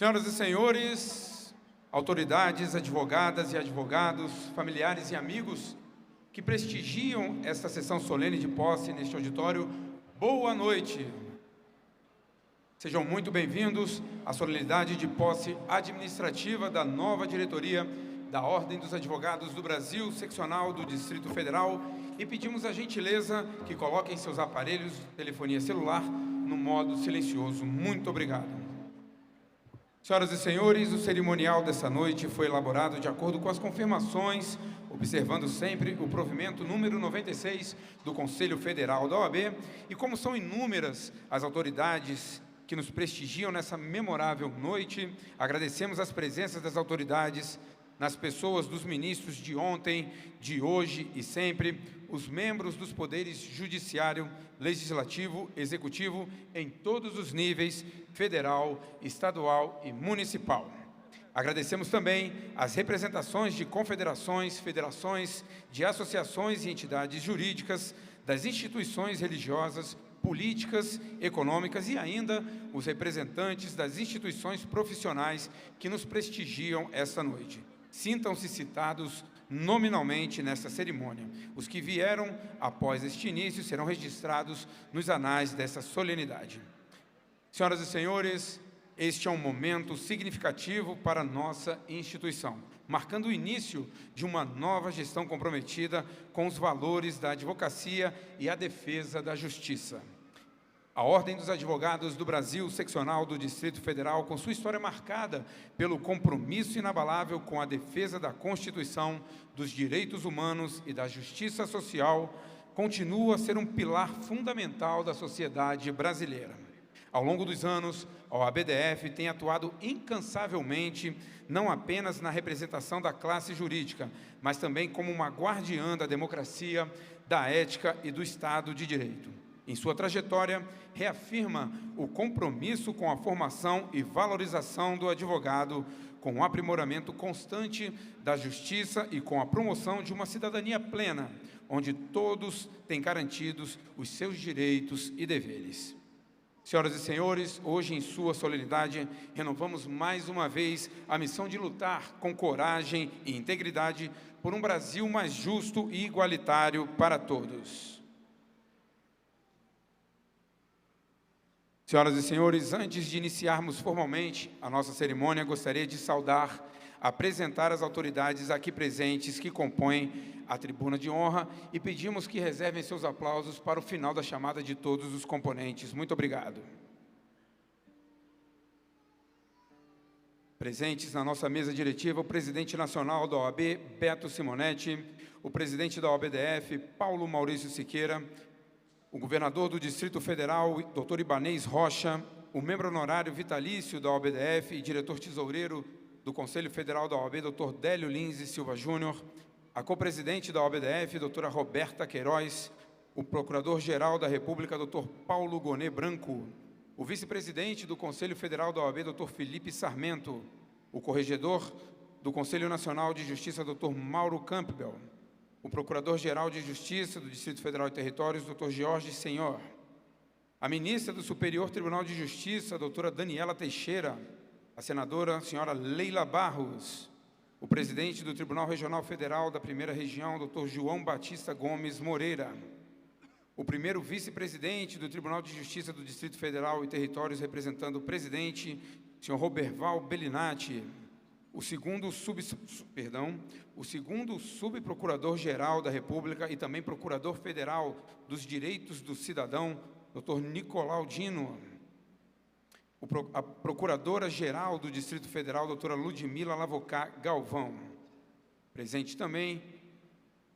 Senhoras e senhores, autoridades, advogadas e advogados, familiares e amigos que prestigiam esta sessão solene de posse neste auditório, boa noite. Sejam muito bem-vindos à solenidade de posse administrativa da nova diretoria da Ordem dos Advogados do Brasil, seccional do Distrito Federal, e pedimos a gentileza que coloquem seus aparelhos de telefonia celular no modo silencioso. Muito obrigado. Senhoras e senhores, o cerimonial dessa noite foi elaborado de acordo com as confirmações, observando sempre o provimento número 96 do Conselho Federal da OAB, e como são inúmeras as autoridades que nos prestigiam nessa memorável noite, agradecemos as presenças das autoridades nas pessoas dos ministros de ontem, de hoje e sempre, os membros dos poderes judiciário, legislativo, executivo, em todos os níveis, federal, estadual e municipal. Agradecemos também as representações de confederações, federações, de associações e entidades jurídicas, das instituições religiosas, políticas, econômicas e ainda os representantes das instituições profissionais que nos prestigiam esta noite. Sintam-se citados nominalmente nesta cerimônia. Os que vieram após este início serão registrados nos anais dessa solenidade. Senhoras e senhores, este é um momento significativo para a nossa instituição, marcando o início de uma nova gestão comprometida com os valores da advocacia e a defesa da justiça. A Ordem dos Advogados do Brasil, seccional do Distrito Federal, com sua história marcada pelo compromisso inabalável com a defesa da Constituição, dos direitos humanos e da justiça social, continua a ser um pilar fundamental da sociedade brasileira. Ao longo dos anos, a OABDF tem atuado incansavelmente, não apenas na representação da classe jurídica, mas também como uma guardiã da democracia, da ética e do Estado de Direito. Em sua trajetória, reafirma o compromisso com a formação e valorização do advogado, com o aprimoramento constante da justiça e com a promoção de uma cidadania plena, onde todos têm garantidos os seus direitos e deveres. Senhoras e senhores, hoje em sua solenidade, renovamos mais uma vez a missão de lutar com coragem e integridade por um Brasil mais justo e igualitário para todos. Senhoras e senhores, antes de iniciarmos formalmente a nossa cerimônia, gostaria de saudar, apresentar as autoridades aqui presentes que compõem a tribuna de honra e pedimos que reservem seus aplausos para o final da chamada de todos os componentes. Muito obrigado. Presentes na nossa mesa diretiva, o presidente nacional da OAB, Beto Simonetti, o presidente da OABDF, Paulo Maurício Siqueira, o governador do Distrito Federal, Dr. Ibanez Rocha, o membro honorário vitalício da OABDF e diretor tesoureiro do Conselho Federal da OAB, Dr. Délio Lins e Silva Júnior, a co-presidente da OABDF, doutora Roberta Queiroz, o procurador-geral da República, Dr. Paulo Gonet Branco, o vice-presidente do Conselho Federal da OAB, Dr. Felipe Sarmento, o corregedor do Conselho Nacional de Justiça, Dr. Mauro Campbell, o Procurador-Geral de Justiça do Distrito Federal e Territórios, Dr. Jorge Senhor, a ministra do Superior Tribunal de Justiça, doutora Daniela Teixeira, a senadora, senhora Leila Barros, o presidente do Tribunal Regional Federal da Primeira Região, Dr. João Batista Gomes Moreira, o primeiro vice-presidente do Tribunal de Justiça do Distrito Federal e Territórios, representando o presidente, senhor Roberval Bellinati, o segundo subprocurador-geral da República e também procurador federal dos direitos do cidadão, Dr. Nicolau Dino, a procuradora-geral do Distrito Federal, doutora Ludmila Lavocá Galvão. Presente também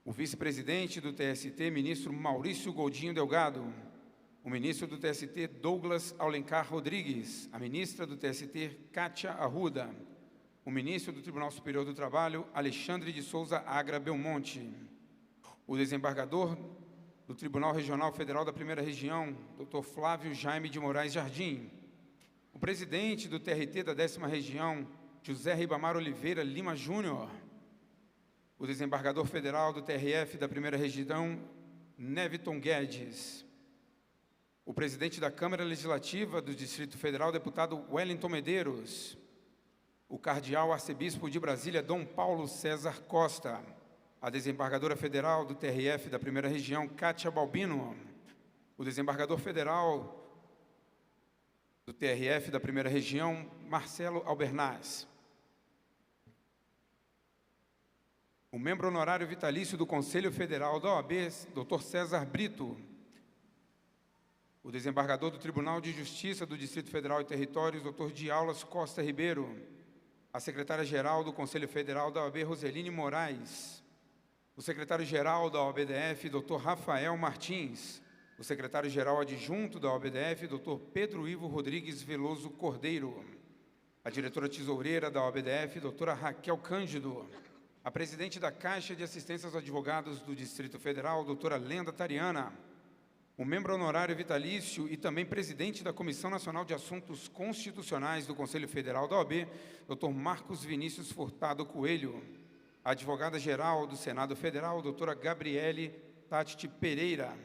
o vice-presidente do TST, ministro Maurício Godinho Delgado, o ministro do TST, Douglas Alencar Rodrigues, a ministra do TST, Kátia Arruda, o ministro do Tribunal Superior do Trabalho, Alexandre de Souza Agra Belmonte, o desembargador do Tribunal Regional Federal da Primeira Região, Dr. Flávio Jaime de Moraes Jardim, o presidente do TRT da 10ª Região, José Ribamar Oliveira Lima Júnior, o desembargador federal do TRF da Primeira Região, Neviton Guedes, o presidente da Câmara Legislativa do Distrito Federal, deputado Wellington Medeiros, o cardeal arcebispo de Brasília, Dom Paulo César Costa, a desembargadora federal do TRF da Primeira Região, Kátia Balbino, o desembargador federal do TRF da Primeira Região, Marcelo Albernaz, o membro honorário vitalício do Conselho Federal da OAB, Dr. César Brito, o desembargador do Tribunal de Justiça do Distrito Federal e Territórios, Dr. Diaulas Costa Ribeiro, a secretária-geral do Conselho Federal da OAB, Roseline Moraes, o secretário-geral da OABDF, Dr. Rafael Martins, o secretário-geral adjunto da OABDF, Dr. Pedro Ivo Rodrigues Veloso Cordeiro, a diretora tesoureira da OABDF, doutora Raquel Cândido, a presidente da Caixa de Assistência aos Advogados do Distrito Federal, doutora Lenda Tariana, o membro honorário vitalício e também presidente da Comissão Nacional de Assuntos Constitucionais do Conselho Federal da OAB, Dr. Marcos Vinícius Furtado Coelho, a advogada-geral do Senado Federal, doutora Gabriele Tati Pereira,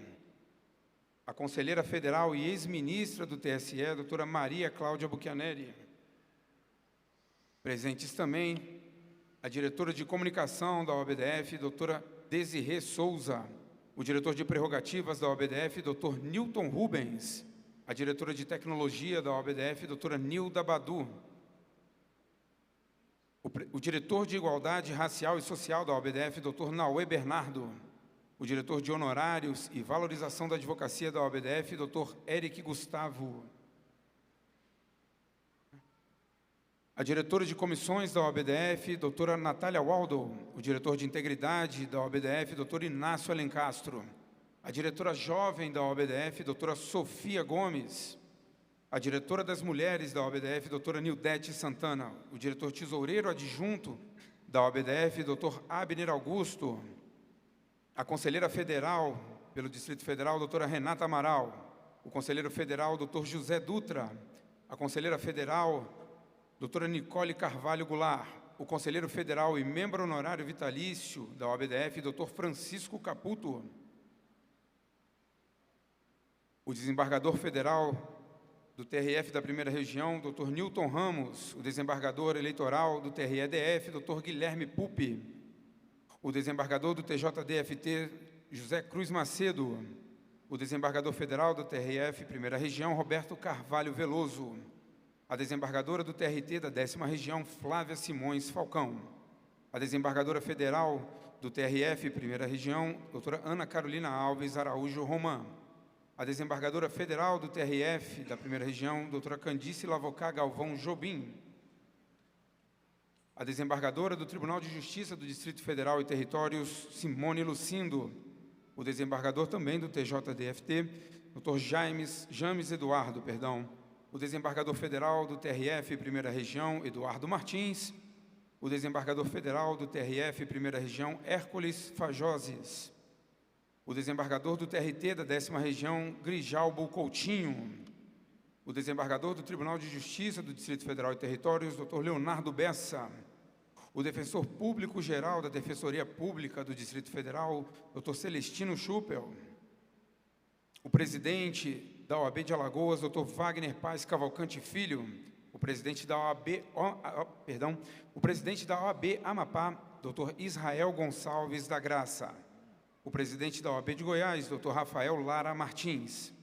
a conselheira federal e ex-ministra do TSE, doutora Maria Cláudia Buchianeri. Presentes também a diretora de comunicação da OABDF, doutora Desirê Souza, o diretor de prerrogativas da OABDF, Dr. Newton Rubens, a diretora de tecnologia da OABDF, doutora Nilda Badu, o diretor de igualdade racial e social da OABDF, Dr. Nauê Bernardo, o diretor de honorários e valorização da advocacia da OABDF, Dr. Eric Gustavo, a diretora de comissões da OABDF, doutora Natália Waldo, o diretor de integridade da OABDF, doutor Inácio Alencastro, a diretora jovem da OABDF, doutora Sofia Gomes, a diretora das mulheres da OABDF, doutora Nildete Santana, o diretor tesoureiro adjunto da OABDF, doutor Abner Augusto, a conselheira federal pelo Distrito Federal, doutora Renata Amaral, o conselheiro federal, doutor José Dutra, a conselheira federal, doutora Nicole Carvalho Goulart, o conselheiro federal e membro honorário vitalício da OABDF, doutor Francisco Caputo, o desembargador federal do TRF da Primeira Região, doutor Newton Ramos, o desembargador eleitoral do TRE-DF, doutor Guilherme Pupi, o desembargador do TJDFT, José Cruz Macedo, o desembargador federal do TRF Primeira Região, Roberto Carvalho Veloso, a desembargadora do TRT da 10ª Região, Flávia Simões Falcão, a desembargadora federal do TRF Primeira Região, doutora Ana Carolina Alves Araújo Romã, a desembargadora federal do TRF da Primeira Região, doutora Candice Lavocá Galvão Jobim, a desembargadora do Tribunal de Justiça do Distrito Federal e Territórios, Simone Lucindo, o desembargador também do TJDFT, doutor James Eduardo, o desembargador federal do TRF Primeira Região, Eduardo Martins, o desembargador federal do TRF Primeira Região, Hércules Fajoses, o desembargador do TRT da 10ª Região, Grijalbo Coutinho, o desembargador do Tribunal de Justiça do Distrito Federal e Territórios, Dr. Leonardo Bessa, o defensor público-geral da Defensoria Pública do Distrito Federal, Dr. Celestino Schuppel, o presidente da OAB de Alagoas, Dr. Wagner Paz Cavalcante Filho, o presidente da OAB Amapá, Dr. Israel Gonçalves da Graça, o presidente da OAB de Goiás, Dr. Rafael Lara Martins,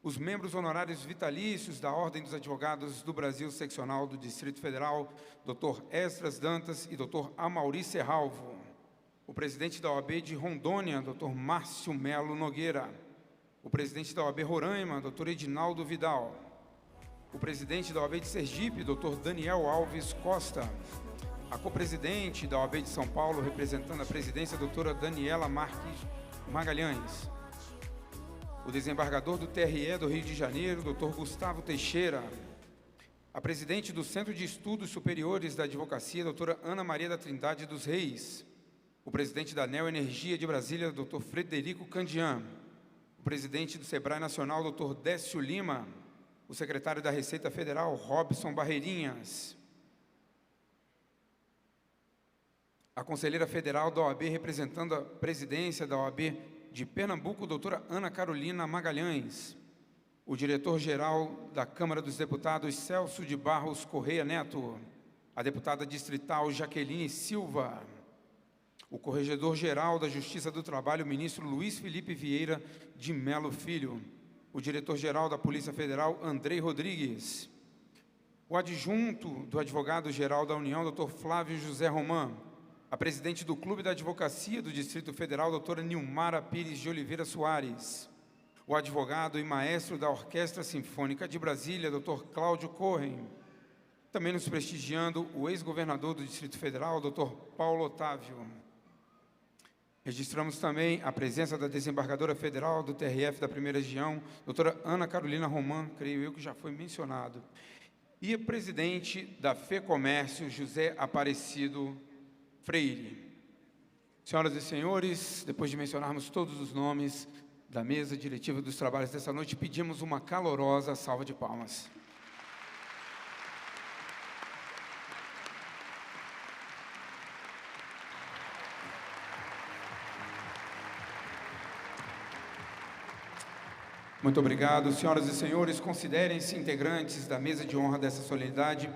os membros honorários vitalícios da Ordem dos Advogados do Brasil Seccional do Distrito Federal, Dr. Esdras Dantas e Dr. Amaury Serralvo, o presidente da OAB de Rondônia, Dr. Márcio Melo Nogueira, o presidente da OAB Roraima, Dr. Edinaldo Vidal, o presidente da OAB de Sergipe, Dr. Daniel Alves Costa, a copresidente da OAB de São Paulo, representando a presidência, doutora Daniela Marques Magalhães, o desembargador do TRE do Rio de Janeiro, Dr. Gustavo Teixeira, a presidente do Centro de Estudos Superiores da Advocacia, doutora Ana Maria da Trindade dos Reis, o presidente da Neo Energia de Brasília, Dr. Frederico Candian, o presidente do SEBRAE Nacional, Dr. Décio Lima, o secretário da Receita Federal, Robson Barreirinhas, a conselheira federal da OAB, representando a presidência da OAB de Pernambuco, doutora Ana Carolina Magalhães, o diretor-geral da Câmara dos Deputados, Celso de Barros Correia Neto, a deputada distrital Jaqueline Silva, o Corregedor-Geral da Justiça do Trabalho, ministro Luiz Felipe Vieira de Melo Filho, o Diretor-Geral da Polícia Federal, Andrei Rodrigues, o adjunto do Advogado-Geral da União, Dr. Flávio José Román, a presidente do Clube da Advocacia do Distrito Federal, doutora Nilmara Pires de Oliveira Soares, o advogado e maestro da Orquestra Sinfônica de Brasília, Dr. Cláudio Corren, também nos prestigiando o ex-governador do Distrito Federal, Dr. Paulo Otávio. Registramos também a presença da desembargadora federal do TRF da Primeira Região, doutora Ana Carolina Román, creio eu que já foi mencionado, e a presidente da FEComércio, José Aparecido Freire. Senhoras e senhores, depois de mencionarmos todos os nomes da mesa diretiva dos trabalhos dessa noite, pedimos uma calorosa salva de palmas. Muito obrigado. Senhoras e senhores, considerem-se integrantes da mesa de honra dessa solenidade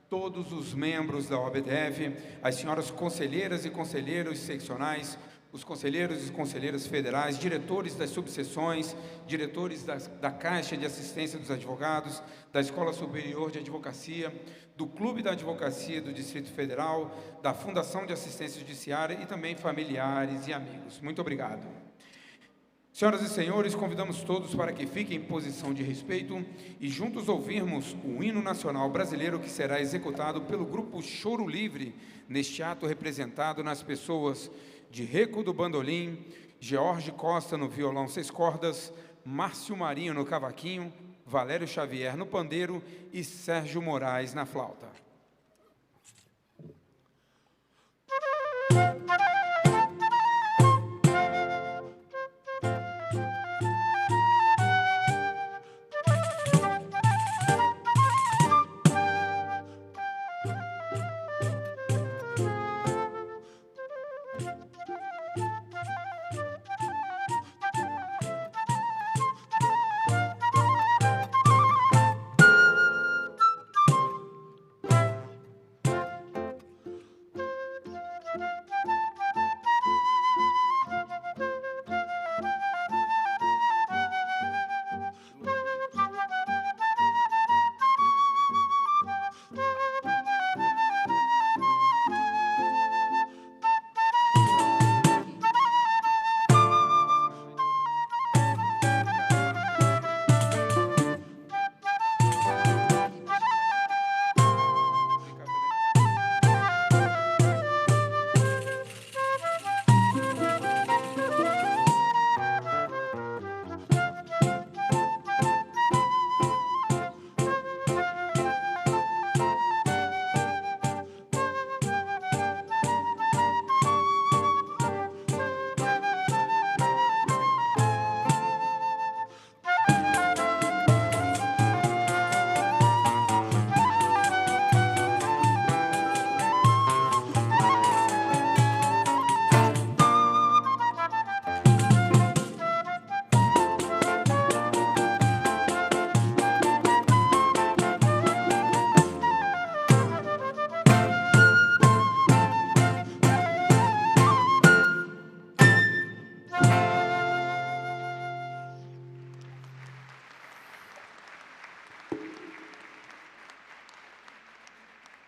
todos os membros da OABDF, as senhoras conselheiras e conselheiros seccionais, os conselheiros e conselheiras federais, diretores das subseções, diretores da Caixa de Assistência dos Advogados, da Escola Superior de Advocacia, do Clube da Advocacia do Distrito Federal, da Fundação de Assistência Judiciária e também familiares e amigos. Muito obrigado. Senhoras e senhores, convidamos todos para que fiquem em posição de respeito e juntos ouvirmos o hino nacional brasileiro que será executado pelo grupo Choro Livre, neste ato representado nas pessoas de Reco do bandolim, George Costa no violão 6 cordas, Márcio Marinho no cavaquinho, Valério Xavier no pandeiro e Sérgio Moraes na flauta.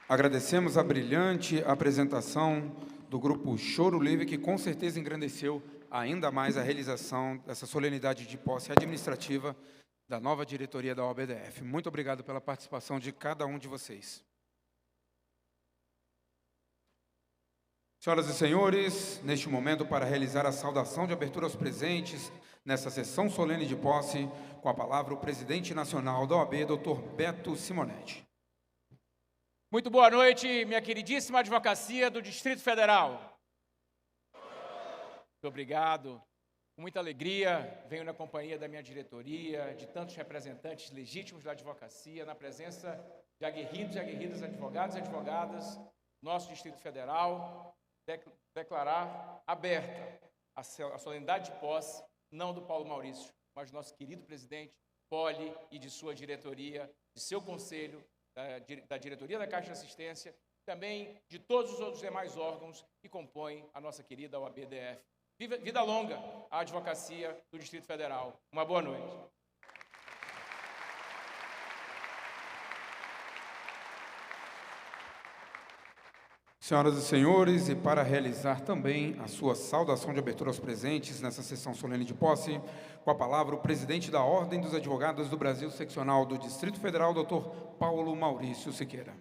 Agradecemos a brilhante apresentação do grupo Choro Livre, que com certeza engrandeceu ainda mais a realização dessa solenidade de posse administrativa da nova diretoria da OABDF. Muito obrigado pela participação de cada um de vocês. Senhoras e senhores, neste momento, para realizar a saudação de abertura aos presentes, nessa sessão solene de posse, com a palavra o presidente nacional da OAB, Dr. Beto Simonetti. Muito boa noite, minha queridíssima advocacia do Distrito Federal. Muito obrigado. Com muita alegria, venho na companhia da minha diretoria, de tantos representantes legítimos da advocacia, na presença de aguerridos e aguerridas advogados e advogadas do nosso Distrito Federal, declarar aberta a solenidade de posse, não do Paulo Maurício, mas do nosso querido presidente, Poli, e de sua diretoria, de seu conselho, da diretoria da Caixa de Assistência também de todos os outros demais órgãos que compõem a nossa querida OAB-DF. Vida longa à advocacia do Distrito Federal. Uma boa noite. Senhoras e senhores, e para realizar também a sua saudação de abertura aos presentes nessa sessão solene de posse, com a palavra o presidente da Ordem dos Advogados do Brasil Seccional do Distrito Federal, Dr. Paulo Maurício Siqueira.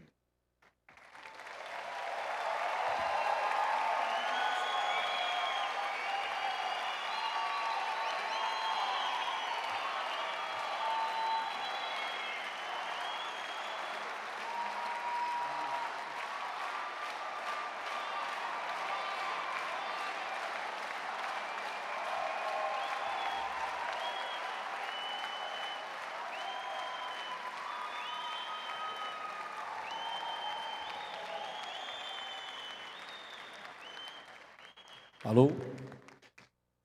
Alô?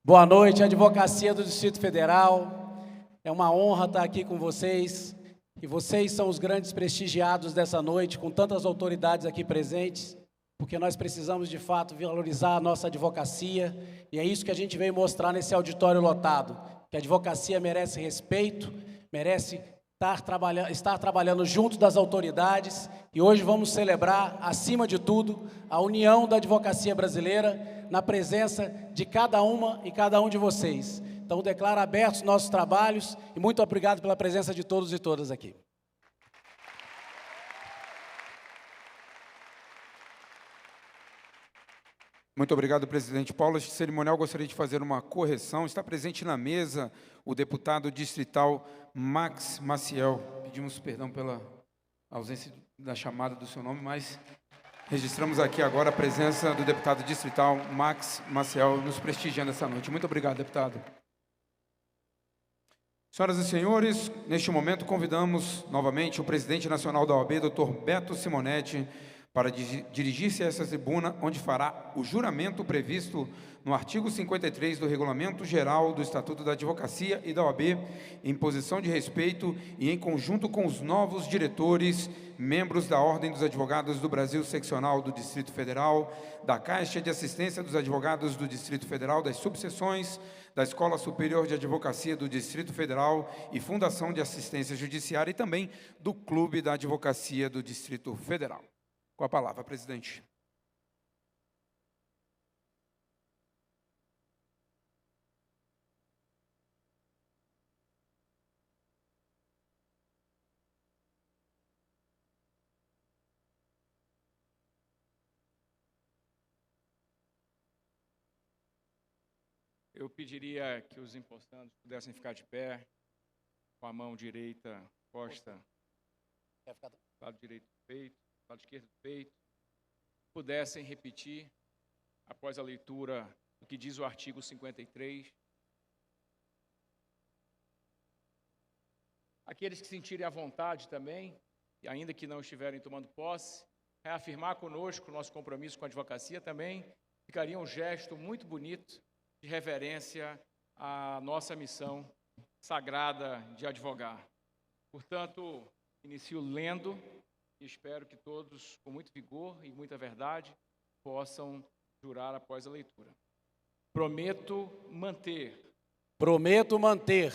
Boa noite, Advocacia do Distrito Federal. É uma honra estar aqui com vocês. E vocês são os grandes prestigiados dessa noite, com tantas autoridades aqui presentes, porque nós precisamos, de fato, valorizar a nossa advocacia. E é isso que a gente veio mostrar nesse auditório lotado, que a advocacia merece respeito, merece estar trabalhando junto das autoridades. E hoje vamos celebrar, acima de tudo, a união da advocacia brasileira, na presença de cada uma e cada um de vocês. Então, declaro abertos nossos trabalhos e muito obrigado pela presença de todos e todas aqui. Muito obrigado, presidente Paulo. Este cerimonial gostaria de fazer uma correção. Está presente na mesa o deputado distrital Max Maciel. Pedimos perdão pela ausência da chamada do seu nome, mas registramos aqui agora a presença do deputado distrital Max Maciel nos prestigiando essa noite. Muito obrigado, deputado. Senhoras e senhores, neste momento convidamos novamente o presidente nacional da OAB, Dr. Beto Simonetti, para dirigir-se a essa tribuna, onde fará o juramento previsto no artigo 53 do Regulamento Geral do Estatuto da Advocacia e da OAB, em posição de respeito e em conjunto com os novos diretores, membros da Ordem dos Advogados do Brasil Seccional do Distrito Federal, da Caixa de Assistência dos Advogados do Distrito Federal, das subseções da Escola Superior de Advocacia do Distrito Federal e Fundação de Assistência Judiciária e também do Clube da Advocacia do Distrito Federal. Com a palavra, presidente. Eu pediria que os empossandos pudessem ficar de pé, com a mão direita posta do lado direito do peito, do lado esquerdo do peito, pudessem repetir, após a leitura do que diz o artigo 53. Aqueles que sentirem à vontade também, e ainda que não estiverem tomando posse, reafirmar conosco o nosso compromisso com a advocacia também, ficaria um gesto muito bonito de reverência à nossa missão sagrada de advogar. Portanto, inicio lendo e espero que todos, com muito vigor e muita verdade, possam jurar após a leitura. Prometo manter. Prometo manter.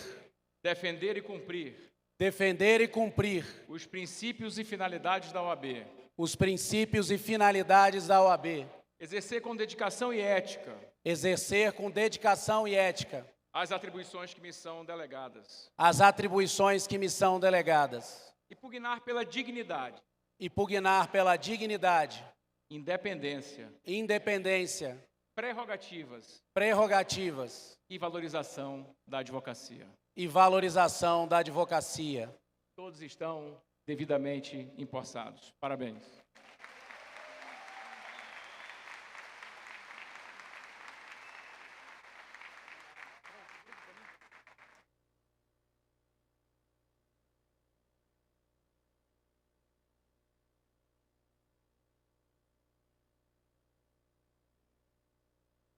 Defender e cumprir. Defender e cumprir. Os princípios e finalidades da OAB. Os princípios e finalidades da OAB. Exercer com dedicação e ética. Exercer com dedicação e ética. As atribuições que me são delegadas. As atribuições que me são delegadas. E pugnar pela dignidade. E pugnar pela dignidade. Independência. Independência. Prerrogativas. Prerrogativas. E valorização da advocacia. E valorização da advocacia. Todos estão devidamente empossados. Parabéns.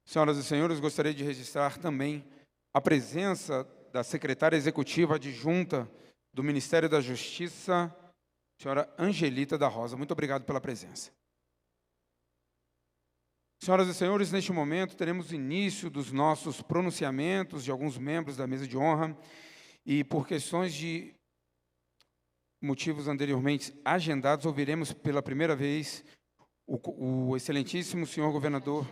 Senhoras e senhores, gostaria de registrar também a presença da secretária executiva adjunta do Ministério da Justiça, senhora Angelita da Rosa. Muito obrigado pela presença. Senhoras e senhores, neste momento teremos início dos nossos pronunciamentos de alguns membros da mesa de honra e, por questões de motivos anteriormente agendados, ouviremos pela primeira vez o excelentíssimo senhor governador.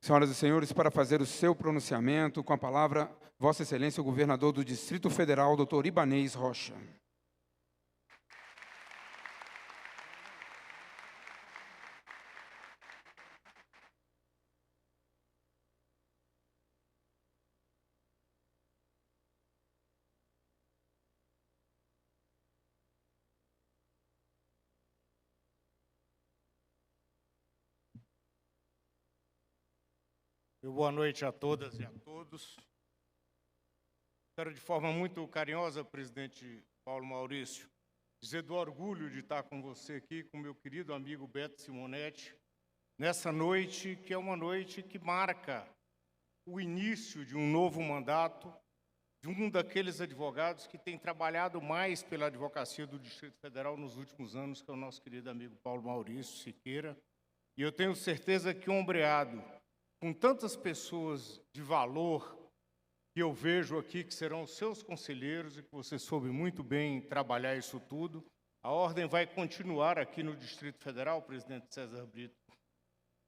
Senhoras e senhores, para fazer o seu pronunciamento, com a palavra, Vossa Excelência, o governador do Distrito Federal, doutor Ibanez Rocha. Boa noite a todas e a todos. Quero, de forma muito carinhosa, presidente Paulo Maurício, dizer do orgulho de estar com você aqui, com meu querido amigo Beto Simonetti, nessa noite, que é uma noite que marca o início de um novo mandato, de um daqueles advogados que tem trabalhado mais pela advocacia do Distrito Federal nos últimos anos, que é o nosso querido amigo Paulo Maurício Siqueira. E eu tenho certeza que, ombreado com tantas pessoas de valor que eu vejo aqui, que serão os seus conselheiros e que você soube muito bem trabalhar isso tudo, a ordem vai continuar aqui no Distrito Federal, presidente César Brito,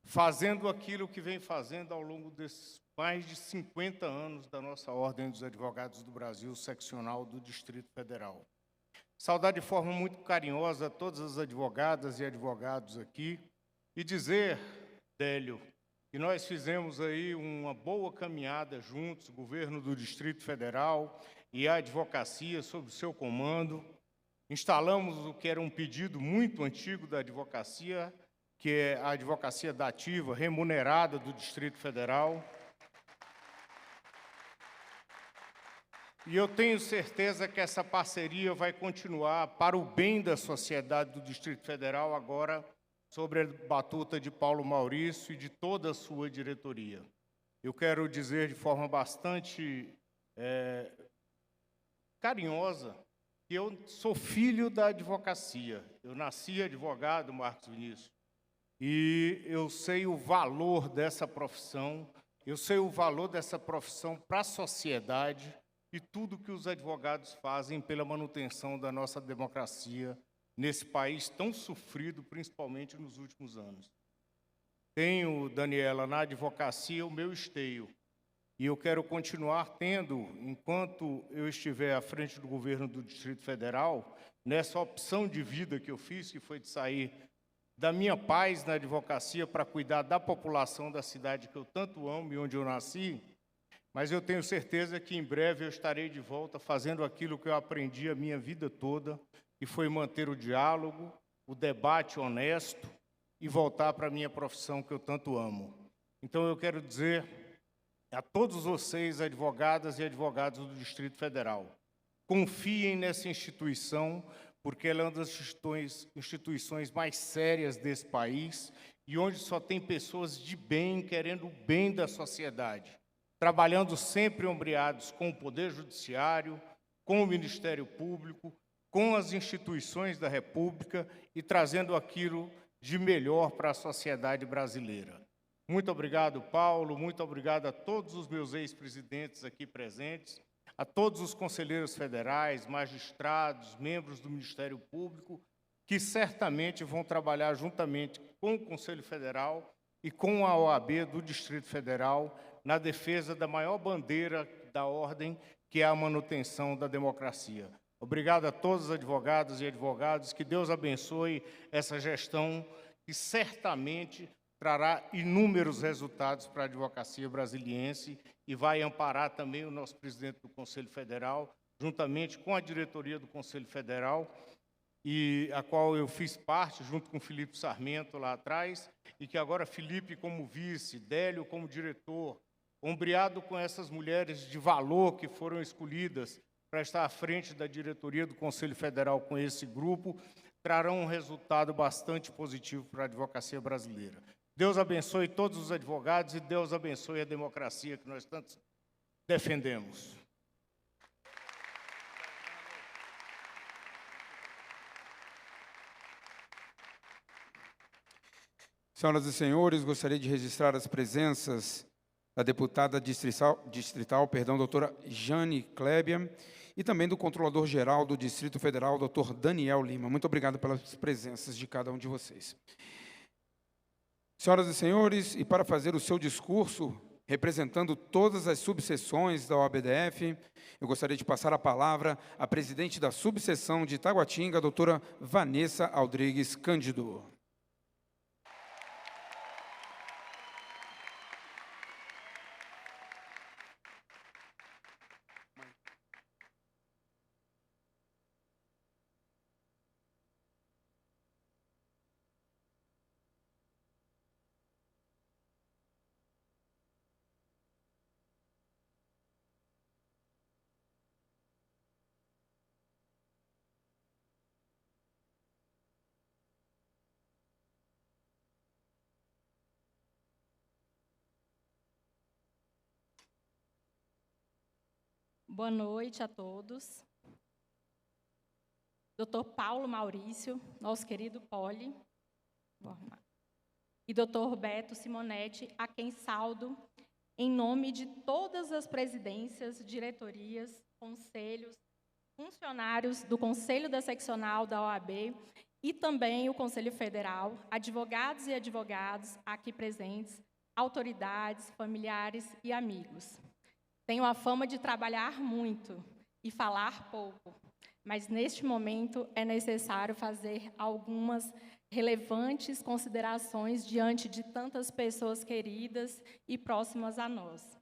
fazendo aquilo que vem fazendo ao longo desses mais de 50 anos da nossa Ordem dos Advogados do Brasil, seccional do Distrito Federal. Saudar de forma muito carinhosa a todas as advogadas e advogados aqui e dizer, Délio, que nós fizemos aí uma boa caminhada juntos, o governo do Distrito Federal e a advocacia sob o seu comando. Instalamos o que era um pedido muito antigo da advocacia, que é a advocacia dativa, remunerada do Distrito Federal. E eu tenho certeza que essa parceria vai continuar para o bem da sociedade do Distrito Federal, agora sobre a batuta de Paulo Maurício e de toda a sua diretoria. Eu quero dizer de forma bastante carinhosa que eu sou filho da advocacia. Eu nasci advogado, Marcos Vinícius, e eu sei o valor dessa profissão, para a sociedade e tudo que os advogados fazem pela manutenção da nossa democracia nesse país tão sofrido, principalmente nos últimos anos. Tenho, Daniela, na advocacia o meu esteio, e eu quero continuar tendo, enquanto eu estiver à frente do governo do Distrito Federal, nessa opção de vida que eu fiz, que foi de sair da minha paz na advocacia para cuidar da população da cidade que eu tanto amo e onde eu nasci, mas eu tenho certeza que em breve eu estarei de volta fazendo aquilo que eu aprendi a minha vida toda, que foi manter o diálogo, o debate honesto e voltar para a minha profissão que eu tanto amo. Então, eu quero dizer a todos vocês, advogadas e advogados do Distrito Federal, confiem nessa instituição, porque ela é uma das instituições mais sérias desse país e onde só tem pessoas de bem, querendo o bem da sociedade, trabalhando sempre ombreados com o Poder Judiciário, com o Ministério Público, com as instituições da República e trazendo aquilo de melhor para a sociedade brasileira. Muito obrigado, Paulo, muito obrigado a todos os meus ex-presidentes aqui presentes, a todos os conselheiros federais, magistrados, membros do Ministério Público, que certamente vão trabalhar juntamente com o Conselho Federal e com a OAB do Distrito Federal na defesa da maior bandeira da ordem, que é a manutenção da democracia. Obrigado a todos os advogados e advogados, que Deus abençoe essa gestão que certamente trará inúmeros resultados para a advocacia brasiliense e vai amparar também o nosso presidente do Conselho Federal, juntamente com a diretoria do Conselho Federal, e a qual eu fiz parte, junto com Felipe Sarmento lá atrás, e que agora Felipe como vice, Délio como diretor, ombreado com essas mulheres de valor que foram escolhidas para estar à frente da diretoria do Conselho Federal com esse grupo, trarão um resultado bastante positivo para a advocacia brasileira. Deus abençoe todos os advogados e Deus abençoe a democracia que nós tanto defendemos. Senhoras e senhores, gostaria de registrar as presenças da deputada distrital, doutora Jane Klebian, e também do controlador-geral do Distrito Federal, doutor Daniel Lima. Muito obrigado pelas presenças de cada um de vocês. Senhoras e senhores, e para fazer o seu discurso, representando todas as subseções da OABDF, eu gostaria de passar a palavra à presidente da subseção de Taguatinga, a doutora Vanessa Aldrigues Cândido. Boa noite a todos. Dr. Paulo Maurício, nosso querido Poli, e Dr. Roberto Simonetti, a quem saldo em nome de todas as presidências, diretorias, conselhos, funcionários do Conselho da Seccional da OAB e também o Conselho Federal, advogados e advogadas aqui presentes, autoridades, familiares e amigos. Tenho a fama de trabalhar muito e falar pouco, mas neste momento é necessário fazer algumas relevantes considerações diante de tantas pessoas queridas e próximas a nós.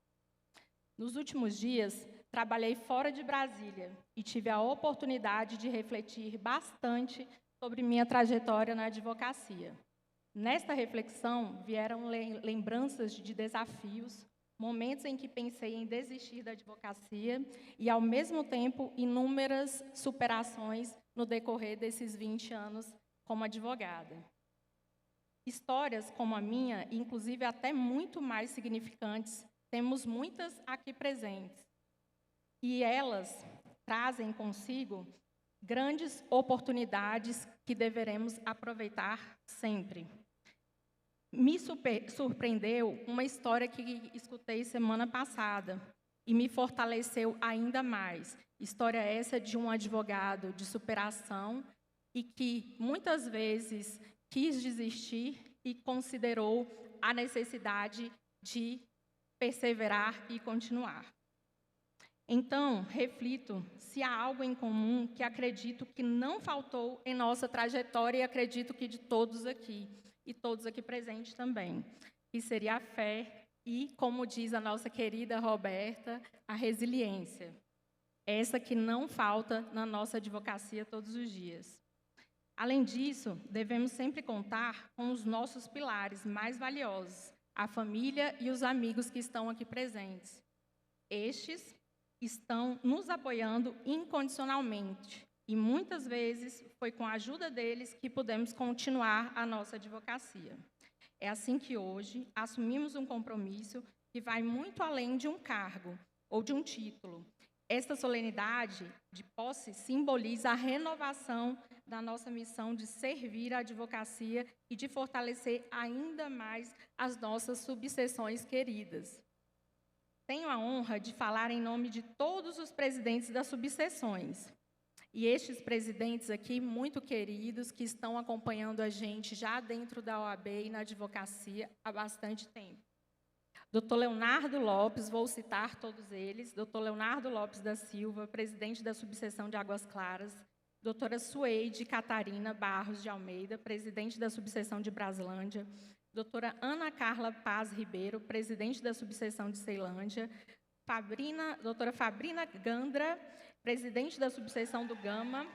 Nos últimos dias, trabalhei fora de Brasília e tive a oportunidade de refletir bastante sobre minha trajetória na advocacia. Nesta reflexão, vieram lembranças de desafios, momentos em que pensei em desistir da advocacia e, ao mesmo tempo, inúmeras superações no decorrer desses 20 anos como advogada. Histórias como a minha, inclusive até muito mais significantes, temos muitas aqui presentes. E elas trazem consigo grandes oportunidades que deveremos aproveitar sempre. Me surpreendeu uma história que escutei semana passada e me fortaleceu ainda mais. História essa de um advogado de superação e que muitas vezes quis desistir e considerou a necessidade de perseverar e continuar. Então, reflito se há algo em comum que acredito que não faltou em nossa trajetória e acredito que de todos aqui. E todos aqui presentes também, que seria a fé e, como diz a nossa querida Roberta, a resiliência. Essa que não falta na nossa advocacia todos os dias. Além disso, devemos sempre contar com os nossos pilares mais valiosos, a família e os amigos que estão aqui presentes. Estes estão nos apoiando incondicionalmente. E muitas vezes foi com a ajuda deles que pudemos continuar a nossa advocacia. É assim que hoje assumimos um compromisso que vai muito além de um cargo ou de um título. Esta solenidade de posse simboliza a renovação da nossa missão de servir a advocacia e de fortalecer ainda mais as nossas subseções queridas. Tenho a honra de falar em nome de todos os presidentes das subseções. E estes presidentes aqui, muito queridos, que estão acompanhando a gente já dentro da OAB e na advocacia há bastante tempo. Dr. Leonardo Lopes, vou citar todos eles, Dr. Leonardo Lopes da Silva, presidente da subseção de Águas Claras, doutora Sueide Catarina Barros de Almeida, presidente da subseção de Braslândia, doutora Ana Carla Paz Ribeiro, presidente da subseção de Ceilândia, doutora Fabrina Gandra, presidente da subseção do Gama,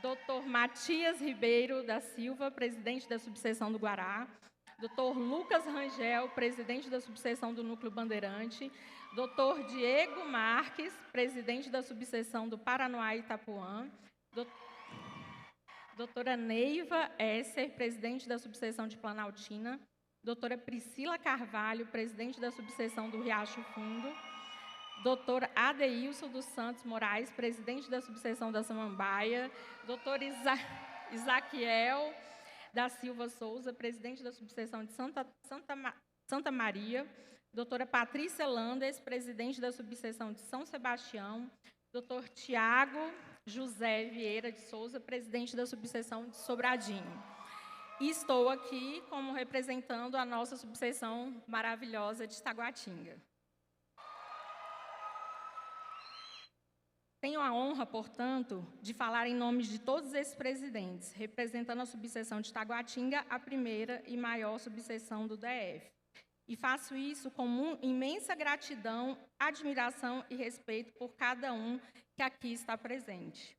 Dr. Matias Ribeiro da Silva, presidente da subseção do Guará, Dr. Lucas Rangel, presidente da subseção do Núcleo Bandeirante, Dr. Diego Marques, presidente da subseção do Paranoá e Itapuã, doutora Neiva Esser, presidente da subseção de Planaltina, doutora Priscila Carvalho, presidente da subseção do Riacho Fundo, doutor Adeilson dos Santos Moraes, presidente da subseção da Samambaia, doutor Isaquiel, da Silva Souza, presidente da subseção de Santa Maria, doutora Patrícia Landes, presidente da subseção de São Sebastião, doutor Tiago José Vieira de Souza, presidente da subseção de Sobradinho. E estou aqui como representando a nossa subseção maravilhosa de Taguatinga. Tenho a honra, portanto, de falar em nome de todos esses presidentes, representando a subseção de Taguatinga, a primeira e maior subseção do DF. E faço isso com imensa gratidão, admiração e respeito por cada um que aqui está presente.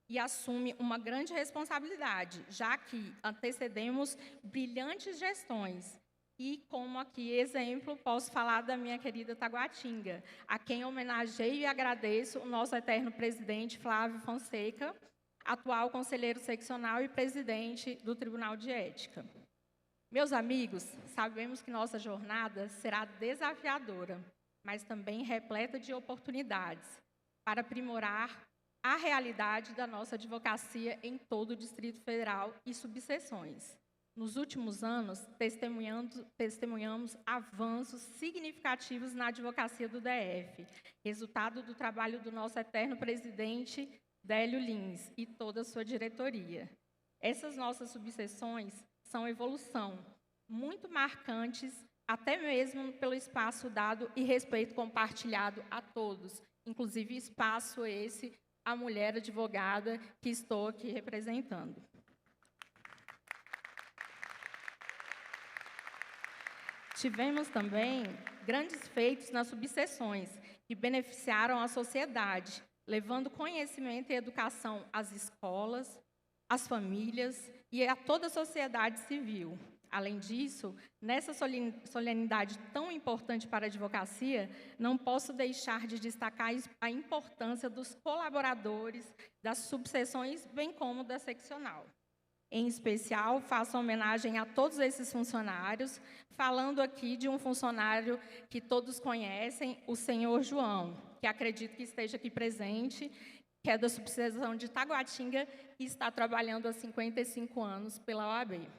E assume uma grande responsabilidade, já que antecedemos brilhantes gestões. E, como aqui exemplo, posso falar da minha querida Taguatinga, a quem homenageio e agradeço o nosso eterno presidente Flávio Fonseca, atual conselheiro seccional e presidente do Tribunal de Ética. Meus amigos, sabemos que nossa jornada será desafiadora, mas também repleta de oportunidades para aprimorar a realidade da nossa advocacia em todo o Distrito Federal e subseções. Nos últimos anos, testemunhamos avanços significativos na advocacia do DF, resultado do trabalho do nosso eterno presidente, Délio Lins, e toda a sua diretoria. Essas nossas subseções são evolução, muito marcantes, até mesmo pelo espaço dado e respeito compartilhado a todos, inclusive espaço esse à mulher advogada que estou aqui representando. Tivemos também grandes feitos nas subseções, que beneficiaram a sociedade, levando conhecimento e educação às escolas, às famílias e a toda a sociedade civil. Além disso, nessa solenidade tão importante para a advocacia, não posso deixar de destacar a importância dos colaboradores das subseções, bem como da seccional. Em especial, faço homenagem a todos esses funcionários, falando aqui de um funcionário que todos conhecem, o senhor João, que acredito que esteja aqui presente, que é da subseção de Taguatinga e está trabalhando há 55 anos pela OAB.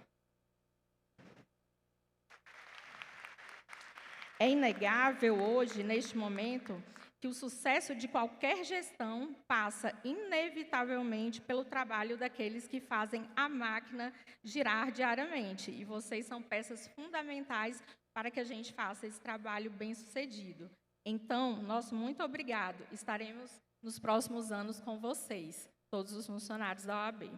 É inegável hoje, neste momento, que o sucesso de qualquer gestão passa inevitavelmente pelo trabalho daqueles que fazem a máquina girar diariamente. E vocês são peças fundamentais para que a gente faça esse trabalho bem-sucedido. Então, nosso muito obrigado. Estaremos nos próximos anos com vocês, todos os funcionários da OAB.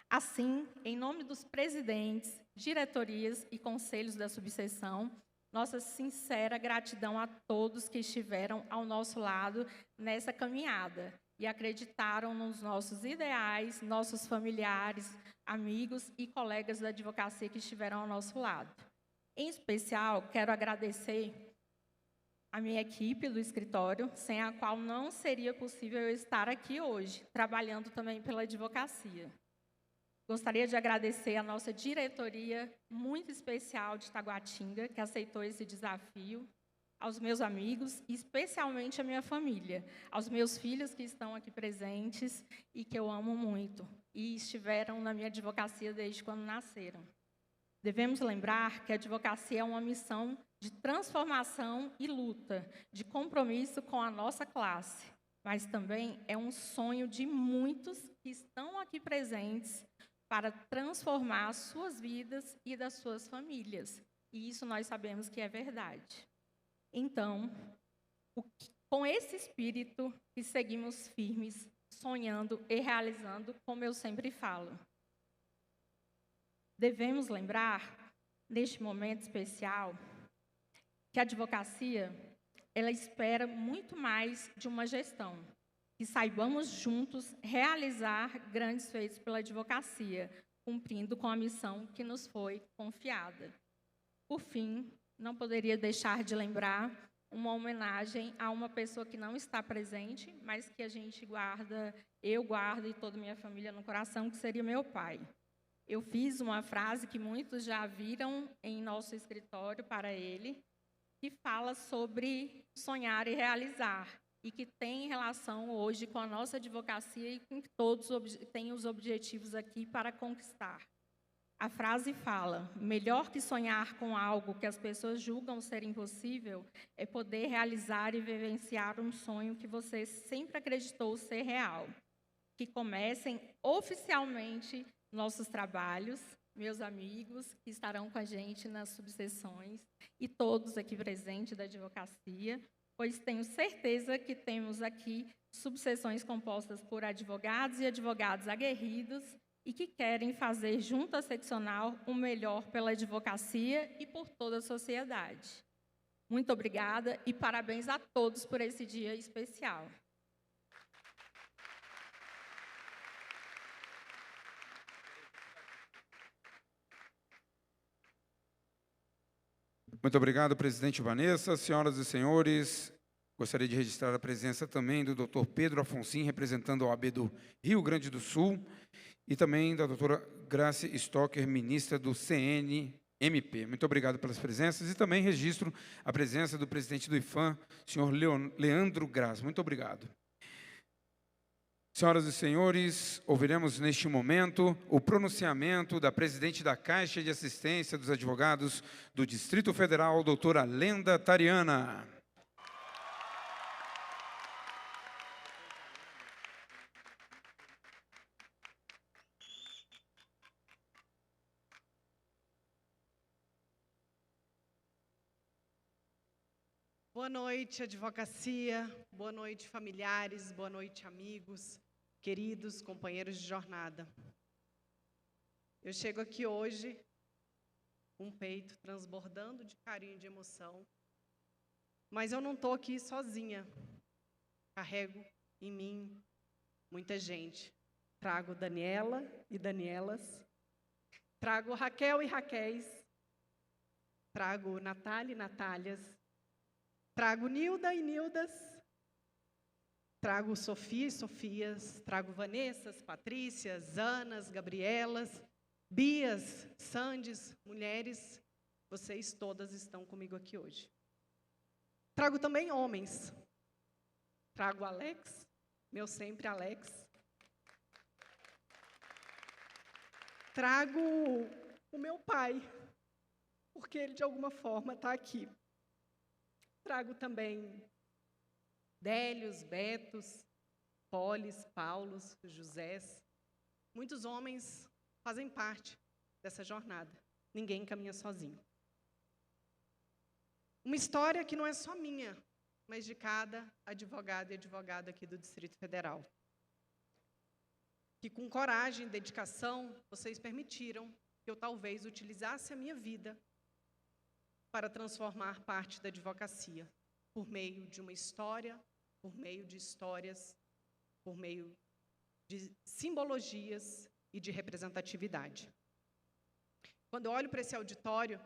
Assim, em nome dos presidentes, diretorias e conselhos da subseção, nossa sincera gratidão a todos que estiveram ao nosso lado nessa caminhada e acreditaram nos nossos ideais, nossos familiares, amigos e colegas da advocacia que estiveram ao nosso lado. Em especial, quero agradecer a minha equipe do escritório, sem a qual não seria possível eu estar aqui hoje, trabalhando também pela advocacia. Gostaria de agradecer a nossa diretoria muito especial de Taguatinga, que aceitou esse desafio, aos meus amigos, e especialmente à minha família, aos meus filhos que estão aqui presentes e que eu amo muito, e estiveram na minha advocacia desde quando nasceram. Devemos lembrar que a advocacia é uma missão de transformação e luta, de compromisso com a nossa classe, mas também é um sonho de muitos que estão aqui presentes para transformar as suas vidas e das suas famílias. E isso nós sabemos que é verdade. Então, com esse espírito que seguimos firmes, sonhando e realizando, como eu sempre falo. Devemos lembrar, neste momento especial, que a advocacia, ela espera muito mais de uma gestão. Que saibamos juntos realizar grandes feitos pela advocacia, cumprindo com a missão que nos foi confiada. Por fim, não poderia deixar de lembrar uma homenagem a uma pessoa que não está presente, mas que a gente guarda, eu guardo e toda a minha família no coração, que seria meu pai. Eu fiz uma frase que muitos já viram em nosso escritório para ele, que fala sobre sonhar e realizar, e que tem relação hoje com a nossa advocacia e com que todos têm os objetivos aqui para conquistar. A frase fala: melhor que sonhar com algo que as pessoas julgam ser impossível é poder realizar e vivenciar um sonho que você sempre acreditou ser real. Que comecem oficialmente nossos trabalhos, meus amigos que estarão com a gente nas subseções e todos aqui presentes da advocacia, pois tenho certeza que temos aqui subseções compostas por advogados e advogadas aguerridos e que querem fazer junto à seccional o melhor pela advocacia e por toda a sociedade. Muito obrigada e parabéns a todos por esse dia especial. Muito obrigado, presidente Vanessa. Senhoras e senhores, gostaria de registrar a presença também do Dr. Pedro Afonso, representando a OAB do Rio Grande do Sul, e também da doutora Grace Stocker, ministra do CNMP. Muito obrigado pelas presenças, e também registro a presença do presidente do IFAM, senhor Leandro Graz. Muito obrigado. Senhoras e senhores, ouviremos neste momento o pronunciamento da presidente da Caixa de Assistência dos Advogados do Distrito Federal, doutora Lenda Tariana. Boa noite, advocacia. Boa noite, familiares. Boa noite, amigos, queridos companheiros de jornada. Eu chego aqui hoje com o peito transbordando de carinho e de emoção, mas eu não estou aqui sozinha. Carrego em mim muita gente. Trago Daniela e Danielas, trago Raquel e Raquéis, trago Natália e Natálias, trago Nilda e Nildas, trago Sofia e Sofias, trago Vanessas, Patrícias, Anas, Gabrielas, Bias, Sandes, mulheres, vocês todas estão comigo aqui hoje. Trago também homens, trago Alex, meu sempre Alex, trago o meu pai, porque ele de alguma forma está aqui. Trago também Délios, Betos, Polis, Paulos, Josés. Muitos homens fazem parte dessa jornada. Ninguém caminha sozinho. Uma história que não é só minha, mas de cada advogado e advogada aqui do Distrito Federal. Que com coragem e dedicação, vocês permitiram que eu talvez utilizasse a minha vida para transformar parte da advocacia, por meio de uma história, por meio de histórias, por meio de simbologias e de representatividade. Quando eu olho para esse auditório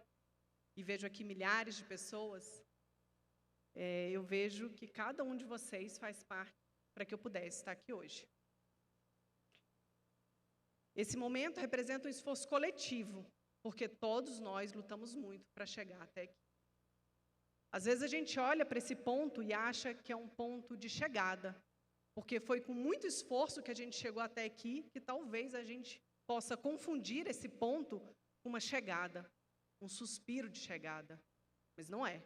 e vejo aqui milhares de pessoas, eu vejo que cada um de vocês faz parte para que eu pudesse estar aqui hoje. Esse momento representa um esforço coletivo, porque todos nós lutamos muito para chegar até aqui. Às vezes a gente olha para esse ponto e acha que é um ponto de chegada, porque foi com muito esforço que a gente chegou até aqui, que talvez a gente possa confundir esse ponto com uma chegada, um suspiro de chegada, mas não é.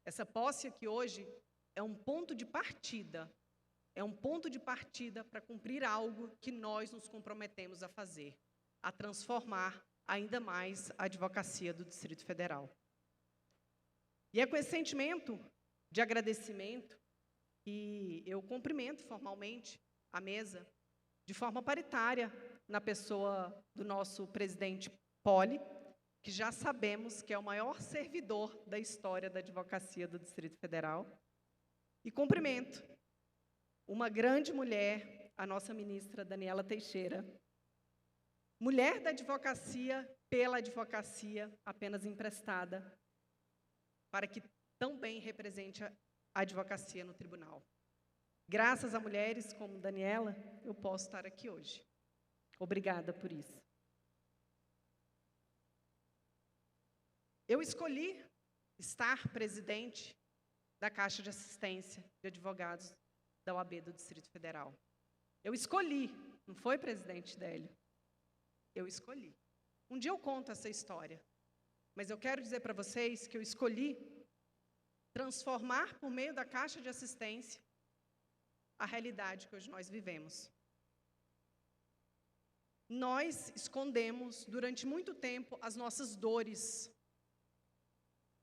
Essa posse aqui hoje é um ponto de partida, para cumprir algo que nós nos comprometemos a fazer, a transformar ainda mais a advocacia do Distrito Federal. E é com esse sentimento de agradecimento que eu cumprimento formalmente a mesa, de forma paritária, na pessoa do nosso presidente Poli, que já sabemos que é o maior servidor da história da advocacia do Distrito Federal. E cumprimento uma grande mulher, a nossa ministra Daniela Teixeira, mulher da advocacia, pela advocacia, apenas emprestada, para que também represente a advocacia no tribunal. Graças a mulheres como Daniela, eu posso estar aqui hoje. Obrigada por isso. Eu escolhi estar presidente da Caixa de Assistência de Advogados da OAB do Distrito Federal. Eu escolhi, não foi presidente Délio. Eu escolhi. Um dia eu conto essa história, mas eu quero dizer para vocês que eu escolhi transformar por meio da caixa de assistência a realidade que hoje nós vivemos. Nós escondemos durante muito tempo as nossas dores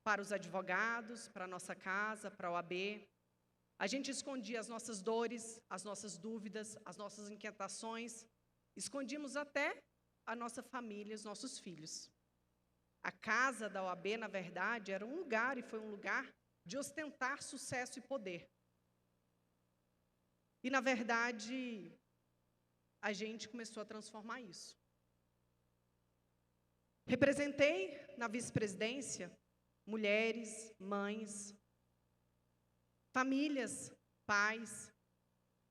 para os advogados, para a nossa casa, para a OAB. A gente escondia as nossas dores, as nossas dúvidas, as nossas inquietações. Escondíamos até a nossa família, os nossos filhos. A casa da OAB, na verdade, era um lugar e foi um lugar de ostentar sucesso e poder. E, na verdade, a gente começou a transformar isso. Representei na vice-presidência mulheres, mães, famílias, pais,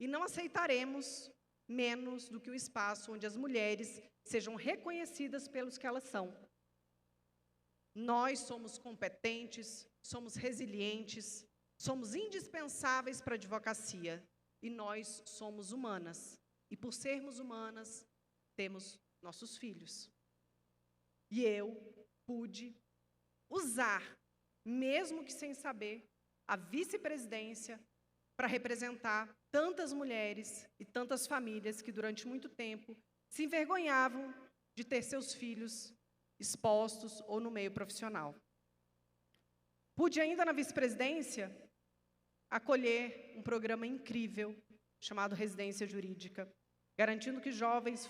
e não aceitaremos menos do que o espaço onde as mulheres sejam reconhecidas pelos que elas são. Nós somos competentes, somos resilientes, somos indispensáveis para a advocacia, e nós somos humanas. E por sermos humanas, temos nossos filhos. E eu pude usar, mesmo que sem saber, a vice-presidência para representar tantas mulheres e tantas famílias que durante muito tempo se envergonhavam de ter seus filhos expostos ou no meio profissional. Pude ainda na vice-presidência acolher um programa incrível chamado Residência Jurídica, garantindo que jovens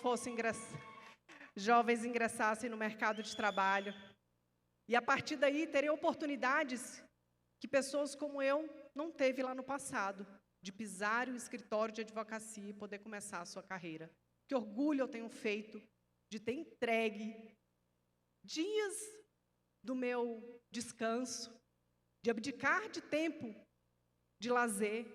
ingressassem no mercado de trabalho. E a partir daí terem oportunidades que pessoas como eu não teve lá no passado, de pisar em um escritório de advocacia e poder começar a sua carreira. Que orgulho eu tenho feito de ter entregue dias do meu descanso, de abdicar de tempo de lazer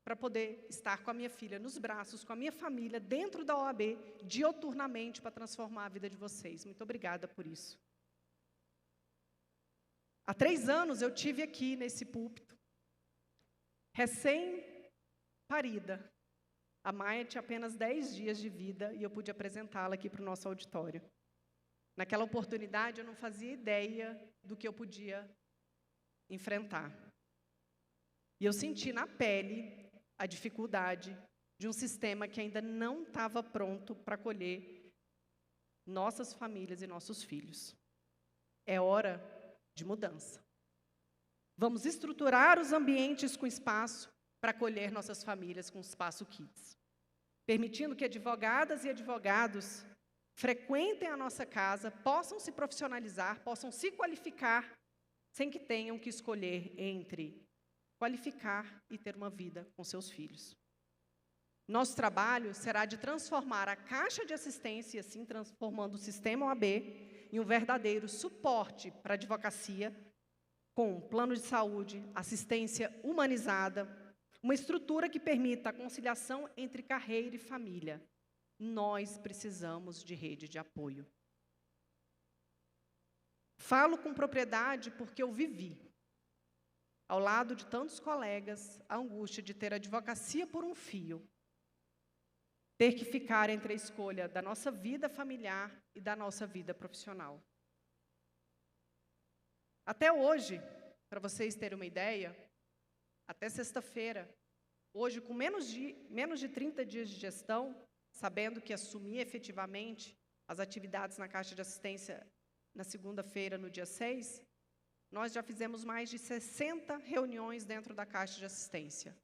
para poder estar com a minha filha nos braços, com a minha família, dentro da OAB, dioturnamente, para transformar a vida de vocês. Muito obrigada por isso. Há 3 anos eu tive aqui nesse púlpito, recém-parida. A Maia tinha apenas 10 dias de vida e eu pude apresentá-la aqui para o nosso auditório. Naquela oportunidade eu não fazia ideia do que eu podia enfrentar. E eu senti na pele a dificuldade de um sistema que ainda não estava pronto para acolher nossas famílias e nossos filhos. É hora de mudança. Vamos estruturar os ambientes com espaço para acolher nossas famílias com espaço Kids, permitindo que advogadas e advogados frequentem a nossa casa, possam se profissionalizar, possam se qualificar, sem que tenham que escolher entre qualificar e ter uma vida com seus filhos. Nosso trabalho será de transformar a caixa de assistência, e assim transformando o sistema OAB em um verdadeiro suporte para a advocacia, com plano de saúde, assistência humanizada, uma estrutura que permita a conciliação entre carreira e família. Nós precisamos de rede de apoio. Falo com propriedade porque eu vivi, ao lado de tantos colegas, a angústia de ter a advocacia por um fio, ter que ficar entre a escolha da nossa vida familiar e da nossa vida profissional. Até hoje, para vocês terem uma ideia, até sexta-feira, hoje com menos de 30 dias de gestão, sabendo que assumi efetivamente as atividades na Caixa de Assistência na segunda-feira, no dia 6, nós já fizemos mais de 60 reuniões dentro da Caixa de Assistência.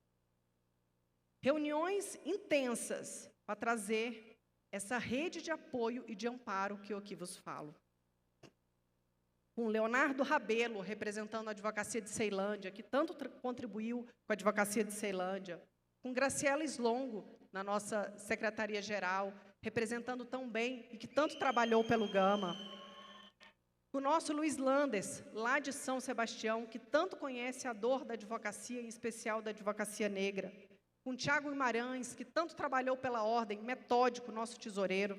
Reuniões intensas para trazer essa rede de apoio e de amparo que eu aqui vos falo. Com Leonardo Rabelo, representando a Advocacia de Ceilândia, que tanto contribuiu com a Advocacia de Ceilândia. Com Graciela Slongo, na nossa Secretaria-Geral, representando tão bem e que tanto trabalhou pelo Gama. O nosso Luiz Landes, lá de São Sebastião, que tanto conhece a dor da advocacia, em especial da advocacia negra. Com Tiago Guimarães, que tanto trabalhou pela ordem, metódico, nosso tesoureiro.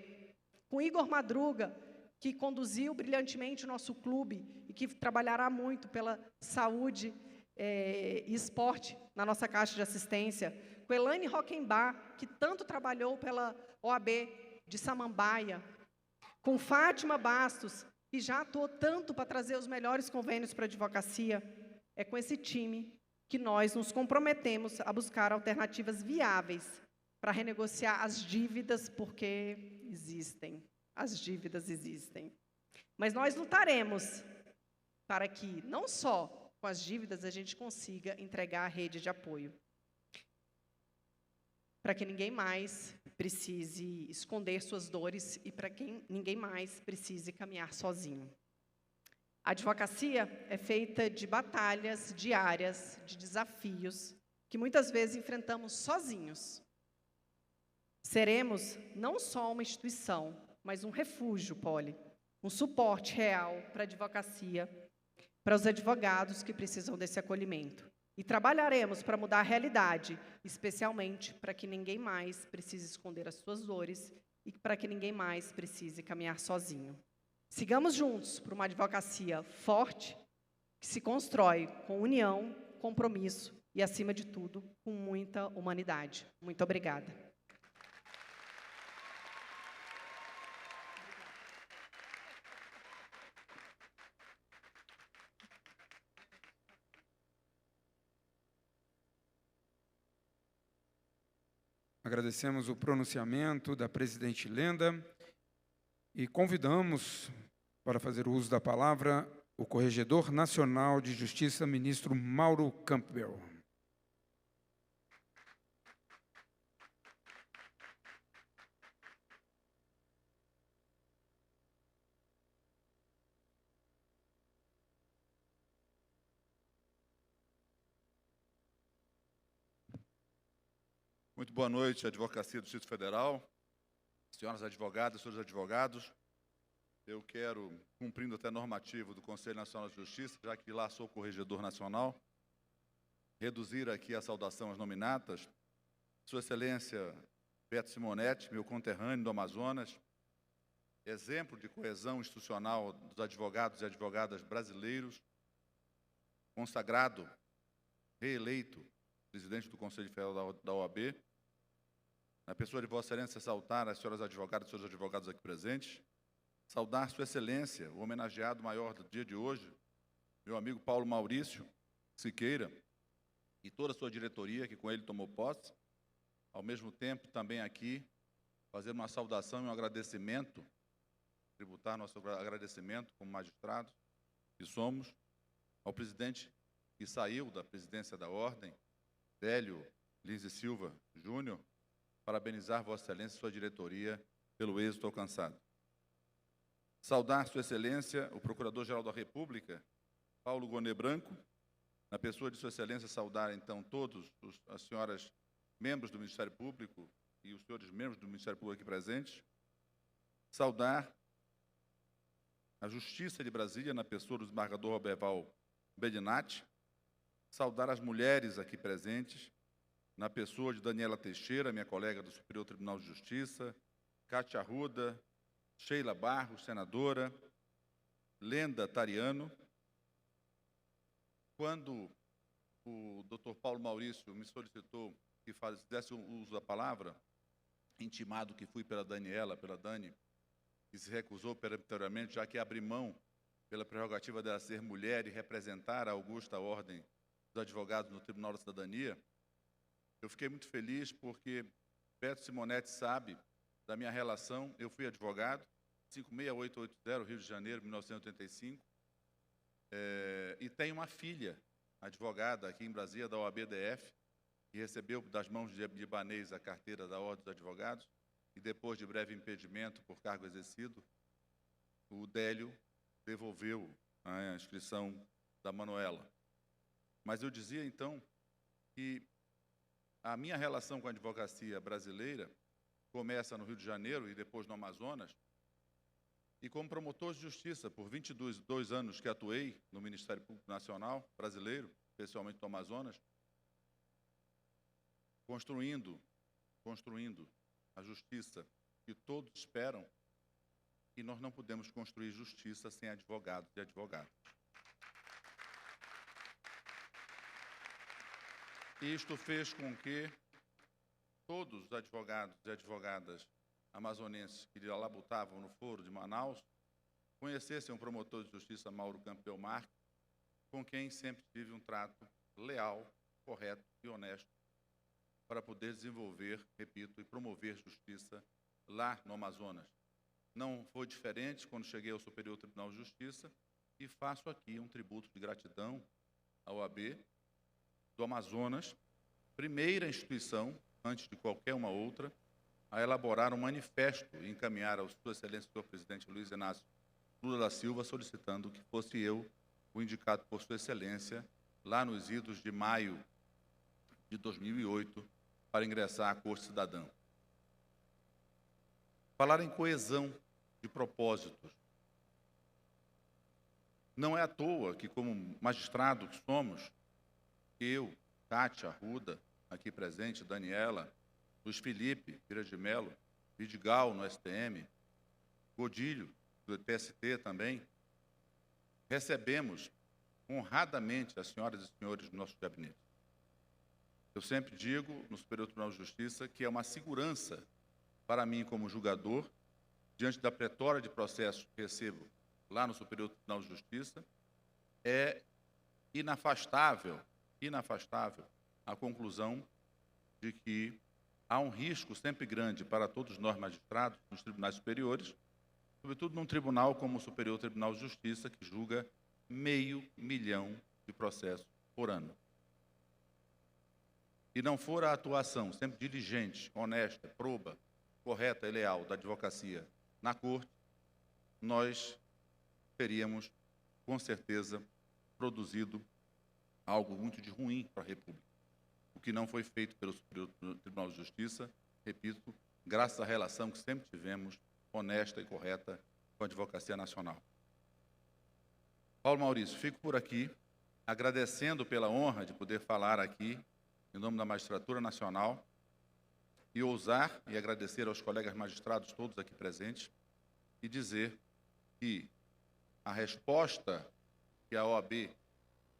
Com Igor Madruga, que conduziu brilhantemente o nosso clube e que trabalhará muito pela saúde e esporte na nossa Caixa de Assistência. Com Elaine Rockenbach, que tanto trabalhou pela OAB de Samambaia. com Fátima Bastos, que já atuou tanto para trazer os melhores convênios para a advocacia, é com esse time que nós nos comprometemos a buscar alternativas viáveis para renegociar as dívidas, porque existem, as dívidas existem. Mas nós lutaremos para que, não só com as dívidas, a gente consiga entregar a rede de apoio, para que ninguém mais precise esconder suas dores e para que ninguém mais precise caminhar sozinho. A advocacia é feita de batalhas diárias, de desafios, que muitas vezes enfrentamos sozinhos. Seremos não só uma instituição, mas um refúgio, Poli, um suporte real para a advocacia, para os advogados que precisam desse acolhimento. E trabalharemos para mudar a realidade, especialmente para que ninguém mais precise esconder as suas dores e para que ninguém mais precise caminhar sozinho. Sigamos juntos para uma advocacia forte, que se constrói com união, compromisso e, acima de tudo, com muita humanidade. Muito obrigada. Agradecemos o pronunciamento da presidente Lenda e convidamos para fazer uso da palavra o Corregedor Nacional de Justiça, ministro Mauro Campbell. Muito boa noite, Advocacia do Distrito Federal, senhoras advogadas, senhores advogados. Eu quero, cumprindo até normativo do Conselho Nacional de Justiça, já que lá sou corregedor nacional, reduzir aqui a saudação às nominatas. Sua Excelência Beto Simonetti, meu conterrâneo do Amazonas, exemplo de coesão institucional dos advogados e advogadas brasileiros, consagrado, reeleito, presidente do Conselho Federal da OAB, na pessoa de Vossa Excelência, saudar as senhoras advogadas e senhores advogados aqui presentes, saudar Sua Excelência, o homenageado maior do dia de hoje, meu amigo Paulo Maurício Siqueira, e toda a sua diretoria, que com ele tomou posse, ao mesmo tempo também aqui, fazer uma saudação e um agradecimento, tributar nosso agradecimento como magistrados que somos, ao presidente que saiu da presidência da Ordem, Délio Lins e Silva Júnior, parabenizar Vossa Excelência e sua diretoria pelo êxito alcançado. Saudar Sua Excelência, o Procurador-Geral da República, Paulo Gonet Branco, na pessoa de Sua Excelência, saudar, então, todos as senhoras membros do Ministério Público e os senhores membros do Ministério Público aqui presentes. Saudar a Justiça de Brasília, na pessoa do desembargador Roberval Bedinati. Saudar as mulheres aqui presentes, na pessoa de Daniela Teixeira, minha colega do Superior Tribunal de Justiça, Cátia Arruda, Sheila Barros, senadora, Lenda Tariano. Quando o doutor Paulo Maurício me solicitou que fizesse uso da palavra, intimado que fui pela Daniela, pela Dani, que se recusou peremptoriamente, já que abri mão pela prerrogativa dela ser mulher e representar a augusta ordem dos advogados no Tribunal da Cidadania, eu fiquei muito feliz porque Beto Simonetti sabe da minha relação. Eu fui advogado, 56880, Rio de Janeiro, 1985, e tenho uma filha, advogada aqui em Brasília, da OAB-DF, que recebeu das mãos de Ibanez a carteira da Ordem dos Advogados, e depois de breve impedimento por cargo exercido, o Délio devolveu a inscrição da Manuela. Mas eu dizia, então, que a minha relação com a advocacia brasileira começa no Rio de Janeiro e depois no Amazonas, e como promotor de justiça, por 22 anos que atuei no Ministério Público Nacional brasileiro, especialmente no Amazonas, construindo a justiça que todos esperam, e nós não podemos construir justiça sem advogados e advogadas. Isto fez com que todos os advogados e advogadas amazonenses que labutavam no Foro de Manaus conhecessem o promotor de justiça Mauro Campbell Marques, com quem sempre tive um trato leal, correto e honesto, para poder desenvolver, repito, e promover justiça lá no Amazonas. Não foi diferente quando cheguei ao Superior Tribunal de Justiça e faço aqui um tributo de gratidão à OAB do Amazonas, primeira instituição, antes de qualquer uma outra, a elaborar um manifesto e encaminhar ao Sua Excelência, senhor presidente Luiz Inácio Lula da Silva, solicitando que fosse eu o indicado por Sua Excelência, lá nos idos de maio de 2008, para ingressar à Corte Cidadã. Falar em coesão de propósitos. Não é à toa que, como magistrado que somos, eu, Kátia Arruda, aqui presente, Daniela, Luiz Felipe Vieira de Mello, Vidigal no STM, Godilho, do TST também, recebemos honradamente as senhoras e senhores do nosso gabinete. Eu sempre digo, no Superior Tribunal de Justiça, que é uma segurança para mim como julgador, diante da pletora de processos que recebo lá no Superior Tribunal de Justiça, é inafastável a conclusão de que há um risco sempre grande para todos nós magistrados nos tribunais superiores, sobretudo num tribunal como o Superior Tribunal de Justiça, que julga 500 mil de processos por ano. E não for a atuação sempre diligente, honesta, proba, correta e leal da advocacia na Corte, nós teríamos, com certeza, produzido algo muito de ruim para a República. O que não foi feito pelo Superior Tribunal de Justiça, repito, graças à relação que sempre tivemos, honesta e correta, com a Advocacia Nacional. Paulo Maurício, fico por aqui, agradecendo pela honra de poder falar aqui, em nome da Magistratura Nacional, e ousar e agradecer aos colegas magistrados todos aqui presentes, e dizer que a resposta que a OAB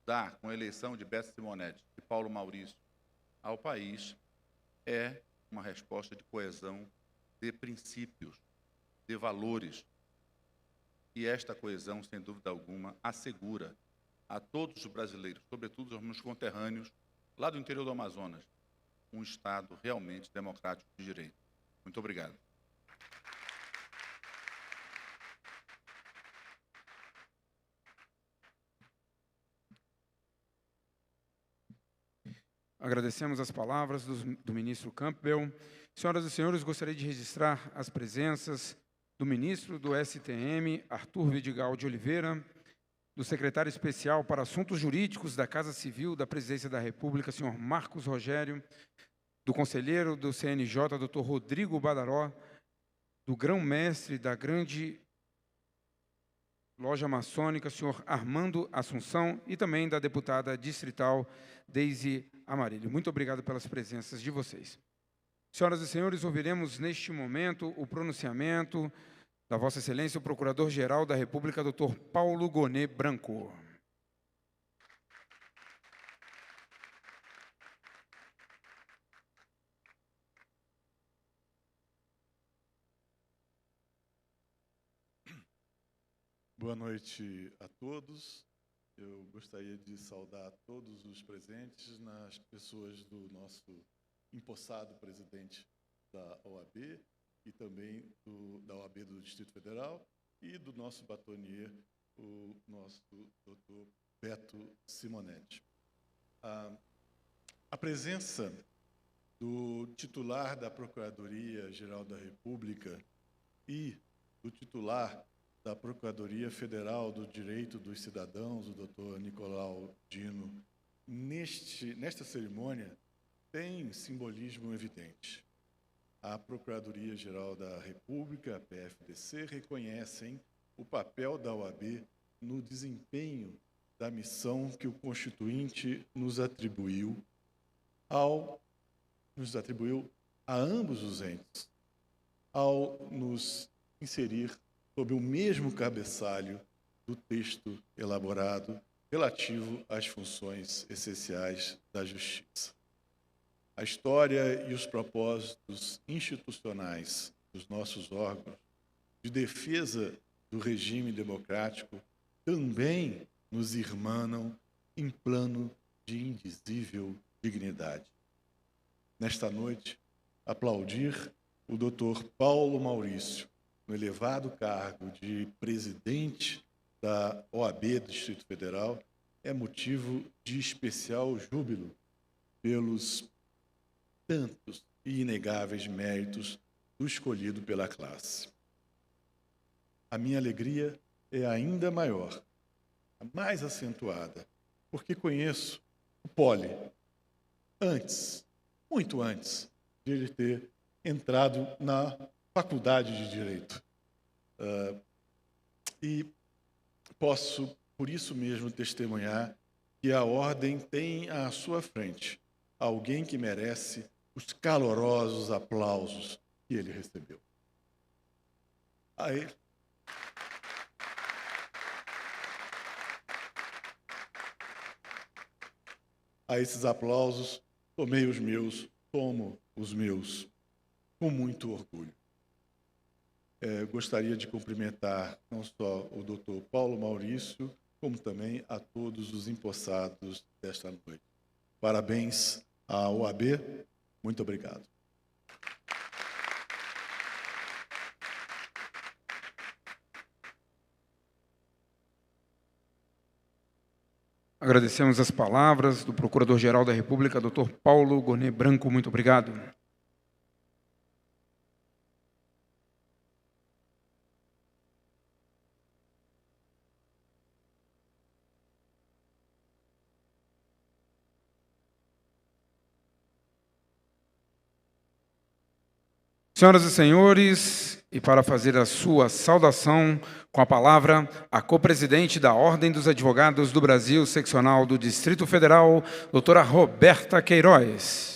dá com a eleição de Beto Simonetti e Paulo Maurício ao país é uma resposta de coesão de princípios, de valores. E esta coesão, sem dúvida alguma, assegura a todos os brasileiros, sobretudo aos meus conterrâneos, lá do interior do Amazonas, um Estado realmente democrático de direito. Muito obrigado. Agradecemos as palavras do ministro Campbell. Senhoras e senhores, gostaria de registrar as presenças do ministro do STM, Arthur Vidigal de Oliveira, do secretário especial para Assuntos Jurídicos da Casa Civil da Presidência da República, senhor Marcos Rogério, do conselheiro do CNJ, doutor Rodrigo Badaró, do grão-mestre da Grande Loja Maçônica, senhor Armando Assunção, e também da deputada distrital Deise Amarilho. Muito obrigado pelas presenças de vocês. Senhoras e senhores, ouviremos neste momento o pronunciamento da Vossa Excelência, o Procurador-Geral da República, doutor Paulo Gonet Branco. Boa noite a todos. Eu gostaria de saudar todos os presentes, nas pessoas do nosso empossado presidente da OAB e também da OAB do Distrito Federal e do nosso batonier, o nosso doutor Beto Simonetti. A presença do titular da Procuradoria-Geral da República e do titular da Procuradoria Federal do Direito dos Cidadãos, o doutor Nicolau Dino, nesta cerimônia, tem simbolismo evidente. A Procuradoria-Geral da República, a PFDC, reconhecem o papel da OAB no desempenho da missão que o Constituinte nos atribuiu a ambos os entes, ao nos inserir sob o mesmo cabeçalho do texto elaborado relativo às funções essenciais da Justiça. A história e os propósitos institucionais dos nossos órgãos de defesa do regime democrático também nos irmanam em plano de indizível dignidade. Nesta noite, aplaudir o Dr. Paulo Maurício, no elevado cargo de presidente da OAB do Distrito Federal, é motivo de especial júbilo pelos tantos e inegáveis méritos do escolhido pela classe. A minha alegria é ainda maior, mais acentuada, porque conheço o Poli antes, muito antes, de ele ter entrado na Faculdade de Direito. E posso, por isso mesmo, testemunhar que a Ordem tem à sua frente alguém que merece os calorosos aplausos que ele recebeu. A esses aplausos, tomei os meus, tomo os meus, com muito orgulho. Gostaria de cumprimentar não só o doutor Paulo Maurício, como também a todos os empossados desta noite. Parabéns à OAB, muito obrigado. Agradecemos as palavras do Procurador-Geral da República, Dr. Paulo Gonet Branco. Muito obrigado. Senhoras e senhores, e para fazer a sua saudação, com a palavra, a co-presidente da Ordem dos Advogados do Brasil, seccional do Distrito Federal, doutora Roberta Queiroz.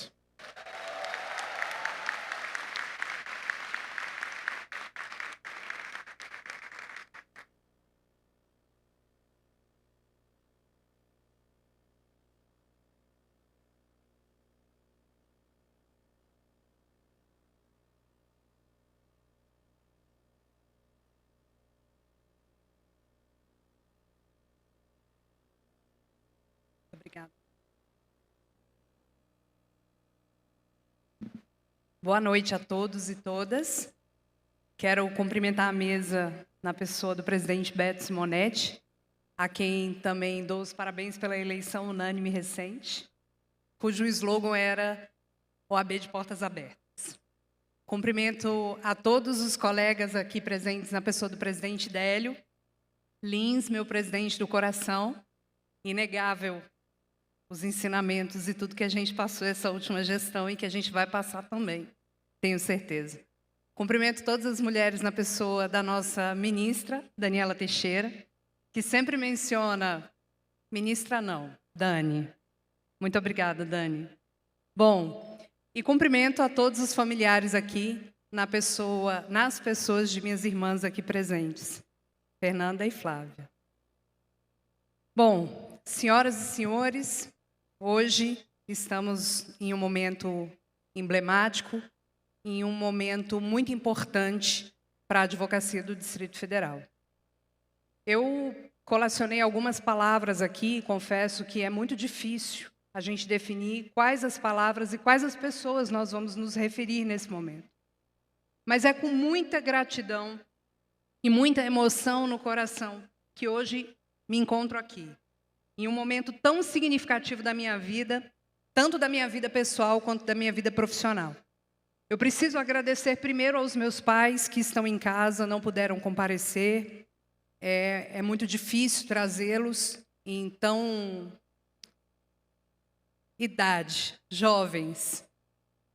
Obrigada. Boa noite a todos e todas. Quero cumprimentar a mesa na pessoa do presidente Beto Simonetti, a quem também dou os parabéns pela eleição unânime recente, cujo slogan era OAB de Portas Abertas. Cumprimento a todos os colegas aqui presentes na pessoa do presidente Délio Lins, meu presidente do coração. Inegável os ensinamentos e tudo que a gente passou essa última gestão e que a gente vai passar também, tenho certeza. Cumprimento todas as mulheres na pessoa da nossa ministra, Daniela Teixeira, que sempre menciona, ministra não, Dani. Muito obrigada, Dani. Bom, e cumprimento a todos os familiares aqui, nas pessoas de minhas irmãs aqui presentes, Fernanda e Flávia. Bom, senhoras e senhores, hoje estamos em um momento emblemático, em um momento muito importante para a advocacia do Distrito Federal. Eu colacionei algumas palavras aqui e confesso que é muito difícil a gente definir quais as palavras e quais as pessoas nós vamos nos referir nesse momento. Mas é com muita gratidão e muita emoção no coração que hoje me encontro aqui, em um momento tão significativo da minha vida, tanto da minha vida pessoal quanto da minha vida profissional. Eu preciso agradecer primeiro aos meus pais que estão em casa, não puderam comparecer. É muito difícil trazê-los, então, idade, jovens.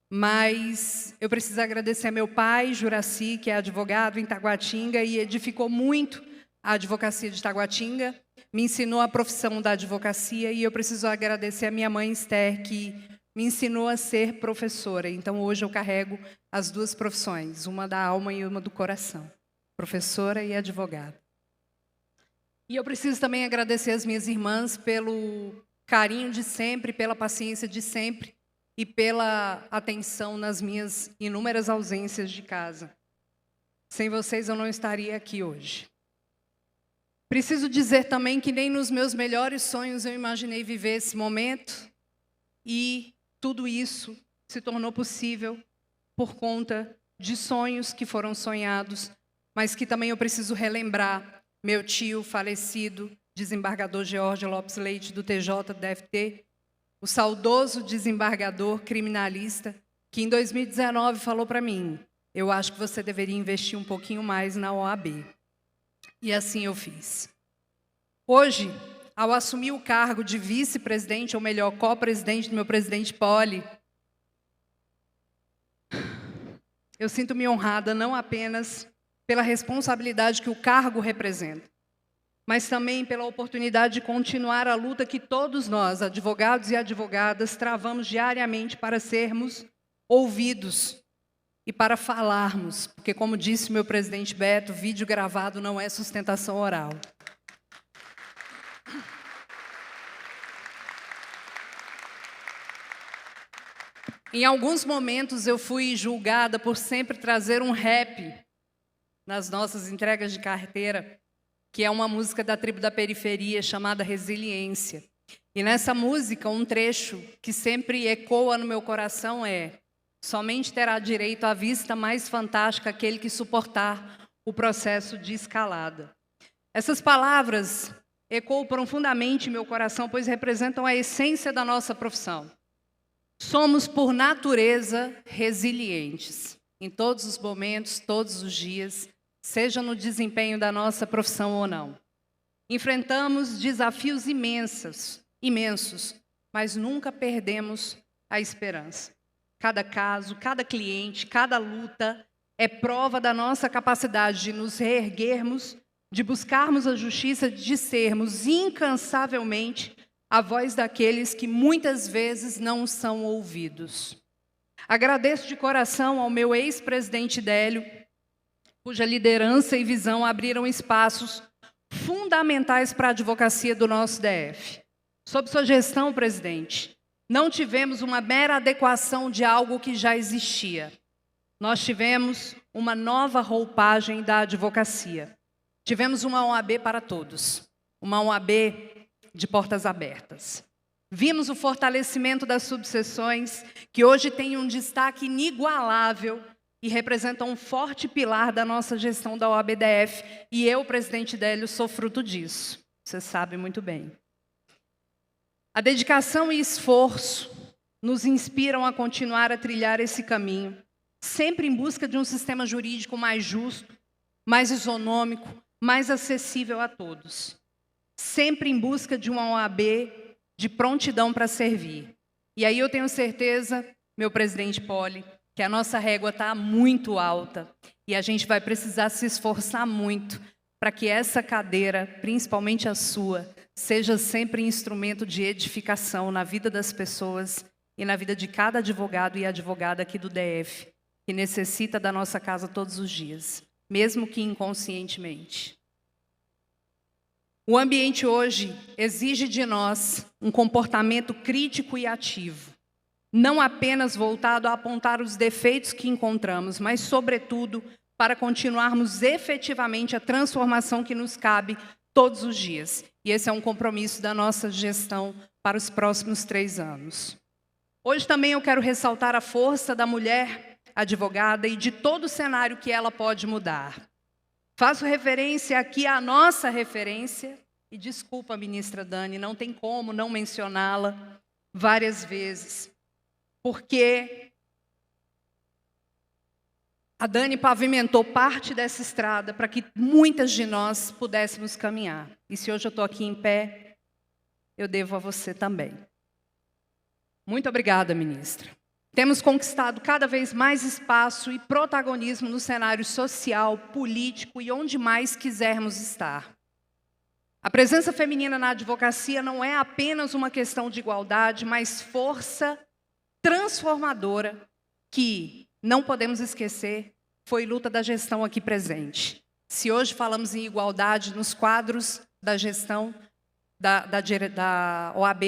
Mas eu preciso agradecer a meu pai, Juraci, que é advogado em Taguatinga e edificou muito a advocacia de Taguatinga, me ensinou a profissão da advocacia e eu preciso agradecer a minha mãe, Esther, que me ensinou a ser professora. Então, hoje eu carrego as duas profissões, uma da alma e uma do coração, professora e advogada. E eu preciso também agradecer as minhas irmãs pelo carinho de sempre, pela paciência de sempre e pela atenção nas minhas inúmeras ausências de casa. Sem vocês eu não estaria aqui hoje. Preciso dizer também que nem nos meus melhores sonhos eu imaginei viver esse momento, e tudo isso se tornou possível por conta de sonhos que foram sonhados, mas que também eu preciso relembrar. Meu tio falecido, desembargador George Lopes Leite, do TJDFT, o saudoso desembargador criminalista, que em 2019 falou para mim: eu acho que você deveria investir um pouquinho mais na OAB. E assim eu fiz. Hoje, ao assumir o cargo de vice-presidente, ou melhor, co-presidente do meu presidente Poli, eu sinto-me honrada não apenas pela responsabilidade que o cargo representa, mas também pela oportunidade de continuar a luta que todos nós, advogados e advogadas, travamos diariamente para sermos ouvidos e para falarmos, porque, como disse meu presidente Beto, vídeo gravado não é sustentação oral. Em alguns momentos eu fui julgada por sempre trazer um rap nas nossas entregas de carteira, que é uma música da tribo da periferia chamada Resiliência. E nessa música, um trecho que sempre ecoa no meu coração é: somente terá direito à vista mais fantástica aquele que suportar o processo de escalada. Essas palavras ecoam profundamente em meu coração, pois representam a essência da nossa profissão. Somos, por natureza, resilientes, em todos os momentos, todos os dias, seja no desempenho da nossa profissão ou não. Enfrentamos desafios imensos, mas nunca perdemos a esperança. Cada caso, cada cliente, cada luta é prova da nossa capacidade de nos reerguermos, de buscarmos a justiça, de sermos incansavelmente a voz daqueles que muitas vezes não são ouvidos. Agradeço de coração ao meu ex-presidente Délio, cuja liderança e visão abriram espaços fundamentais para a advocacia do nosso DF. Sob sua gestão, presidente, não tivemos uma mera adequação de algo que já existia. Nós tivemos uma nova roupagem da advocacia. Tivemos uma OAB para todos, uma OAB de portas abertas. Vimos o fortalecimento das subseções, que hoje têm um destaque inigualável e representam um forte pilar da nossa gestão da OAB-DF, e eu, presidente Délio, sou fruto disso. Você sabe muito bem. A dedicação e esforço nos inspiram a continuar a trilhar esse caminho, sempre em busca de um sistema jurídico mais justo, mais isonômico, mais acessível a todos. Sempre em busca de uma OAB de prontidão para servir. E aí eu tenho certeza, meu presidente Poli, que a nossa régua está muito alta e a gente vai precisar se esforçar muito para que essa cadeira, principalmente a sua, seja sempre instrumento de edificação na vida das pessoas e na vida de cada advogado e advogada aqui do DF, que necessita da nossa casa todos os dias, mesmo que inconscientemente. O ambiente hoje exige de nós um comportamento crítico e ativo, não apenas voltado a apontar os defeitos que encontramos, mas, sobretudo, para continuarmos efetivamente a transformação que nos cabe todos os dias. E esse é um compromisso da nossa gestão para os próximos 3 anos. Hoje também eu quero ressaltar a força da mulher advogada e de todo o cenário que ela pode mudar. Faço referência aqui à nossa referência, e desculpa, ministra Dani, não tem como não mencioná-la várias vezes, porque a Dani pavimentou parte dessa estrada para que muitas de nós pudéssemos caminhar. E se hoje eu estou aqui em pé, eu devo a você também. Muito obrigada, ministra. Temos conquistado cada vez mais espaço e protagonismo no cenário social, político e onde mais quisermos estar. A presença feminina na advocacia não é apenas uma questão de igualdade, mas força transformadora que, não podemos esquecer, foi luta da gestão aqui presente. Se hoje falamos em igualdade nos quadros da gestão da OAB,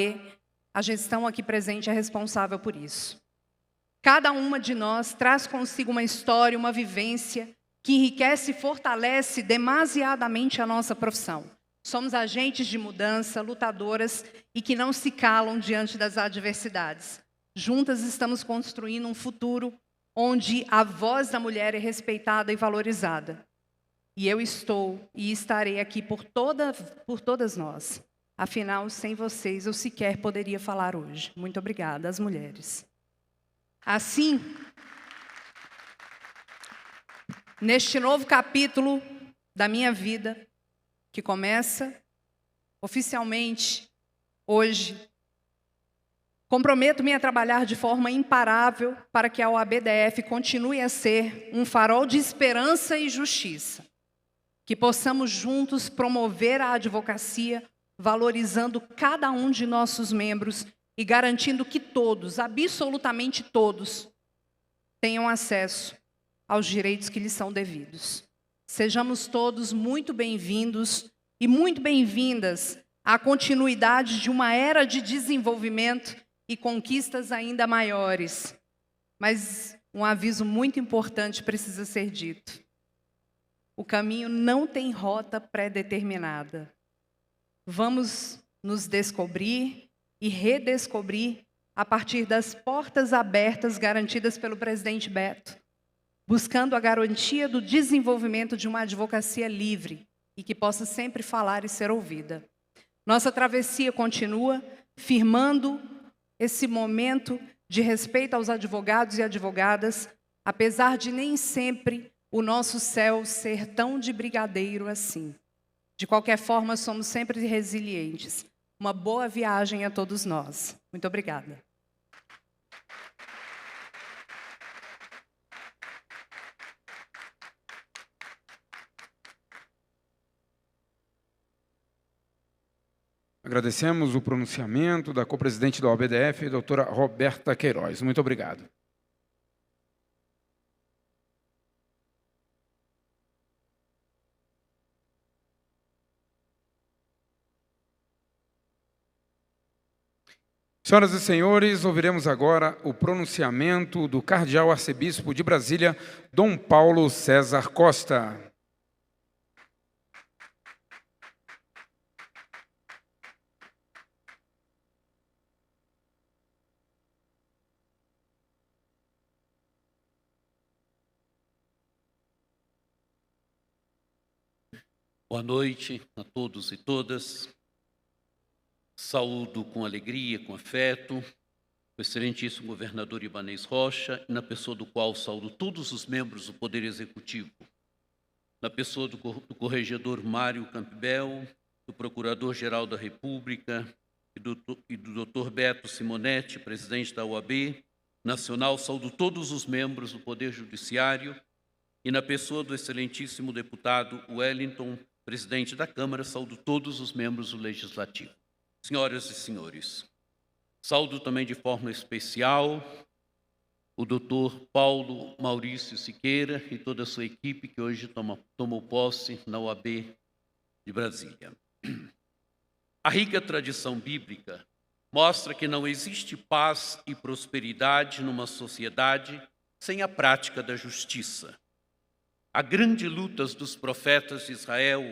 a gestão aqui presente é responsável por isso. Cada uma de nós traz consigo uma história, uma vivência que enriquece e fortalece demasiadamente a nossa profissão. Somos agentes de mudança, lutadoras e que não se calam diante das adversidades. Juntas estamos construindo um futuro onde a voz da mulher é respeitada e valorizada. E eu estou e estarei aqui por todas nós. Afinal, sem vocês, eu sequer poderia falar hoje. Muito obrigada às mulheres. Assim, neste novo capítulo da minha vida, que começa oficialmente hoje, comprometo-me a trabalhar de forma imparável para que a OAB-DF continue a ser um farol de esperança e justiça, que possamos juntos promover a advocacia, valorizando cada um de nossos membros e garantindo que todos, absolutamente todos, tenham acesso aos direitos que lhes são devidos. Sejamos todos muito bem-vindos e muito bem-vindas à continuidade de uma era de desenvolvimento e conquistas ainda maiores. Mas um aviso muito importante precisa ser dito. O caminho não tem rota pré-determinada. Vamos nos descobrir e redescobrir a partir das portas abertas garantidas pelo presidente Beto, buscando a garantia do desenvolvimento de uma advocacia livre e que possa sempre falar e ser ouvida. Nossa travessia continua firmando esse momento de respeito aos advogados e advogadas, apesar de nem sempre o nosso céu ser tão de brigadeiro assim. De qualquer forma, somos sempre resilientes. Uma boa viagem a todos nós. Muito obrigada. Agradecemos o pronunciamento da co-presidente da OAB-DF, doutora Roberta Queiroz. Muito obrigado. Senhoras e senhores, ouviremos agora o pronunciamento do cardeal arcebispo de Brasília, Dom Paulo César Costa. Boa noite a todos e todas. Saúdo com alegria, com afeto, o excelentíssimo governador Ibanez Rocha, na pessoa do qual saúdo todos os membros do Poder Executivo, na pessoa do corregedor Mário Campbell, do Procurador-Geral da República e do doutor Beto Simonetti, presidente da OAB Nacional, saúdo todos os membros do Poder Judiciário e na pessoa do excelentíssimo deputado Wellington, presidente da Câmara, saúdo todos os membros do Legislativo. Senhoras e senhores, saúdo também de forma especial o doutor Paulo Maurício Siqueira e toda a sua equipe que hoje tomou posse na OAB de Brasília. A rica tradição bíblica mostra que não existe paz e prosperidade numa sociedade sem a prática da justiça. A grande luta dos profetas de Israel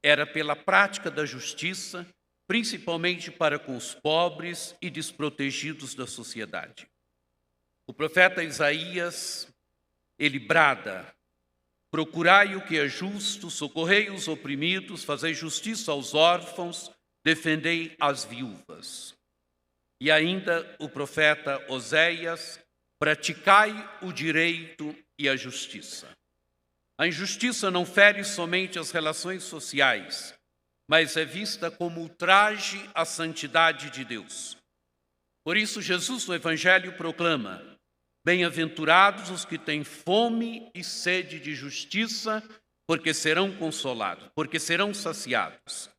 era pela prática da justiça, principalmente para com os pobres e desprotegidos da sociedade. O profeta Isaías, ele brada: procurai o que é justo, socorrei os oprimidos, fazei justiça aos órfãos, defendei as viúvas. E ainda o profeta Oséias: praticai o direito e a justiça. A injustiça não fere somente as relações sociais, mas é vista como ultraje à santidade de Deus. Por isso, Jesus no Evangelho proclama: bem-aventurados os que têm fome e sede de justiça, porque serão consolados, porque serão saciados.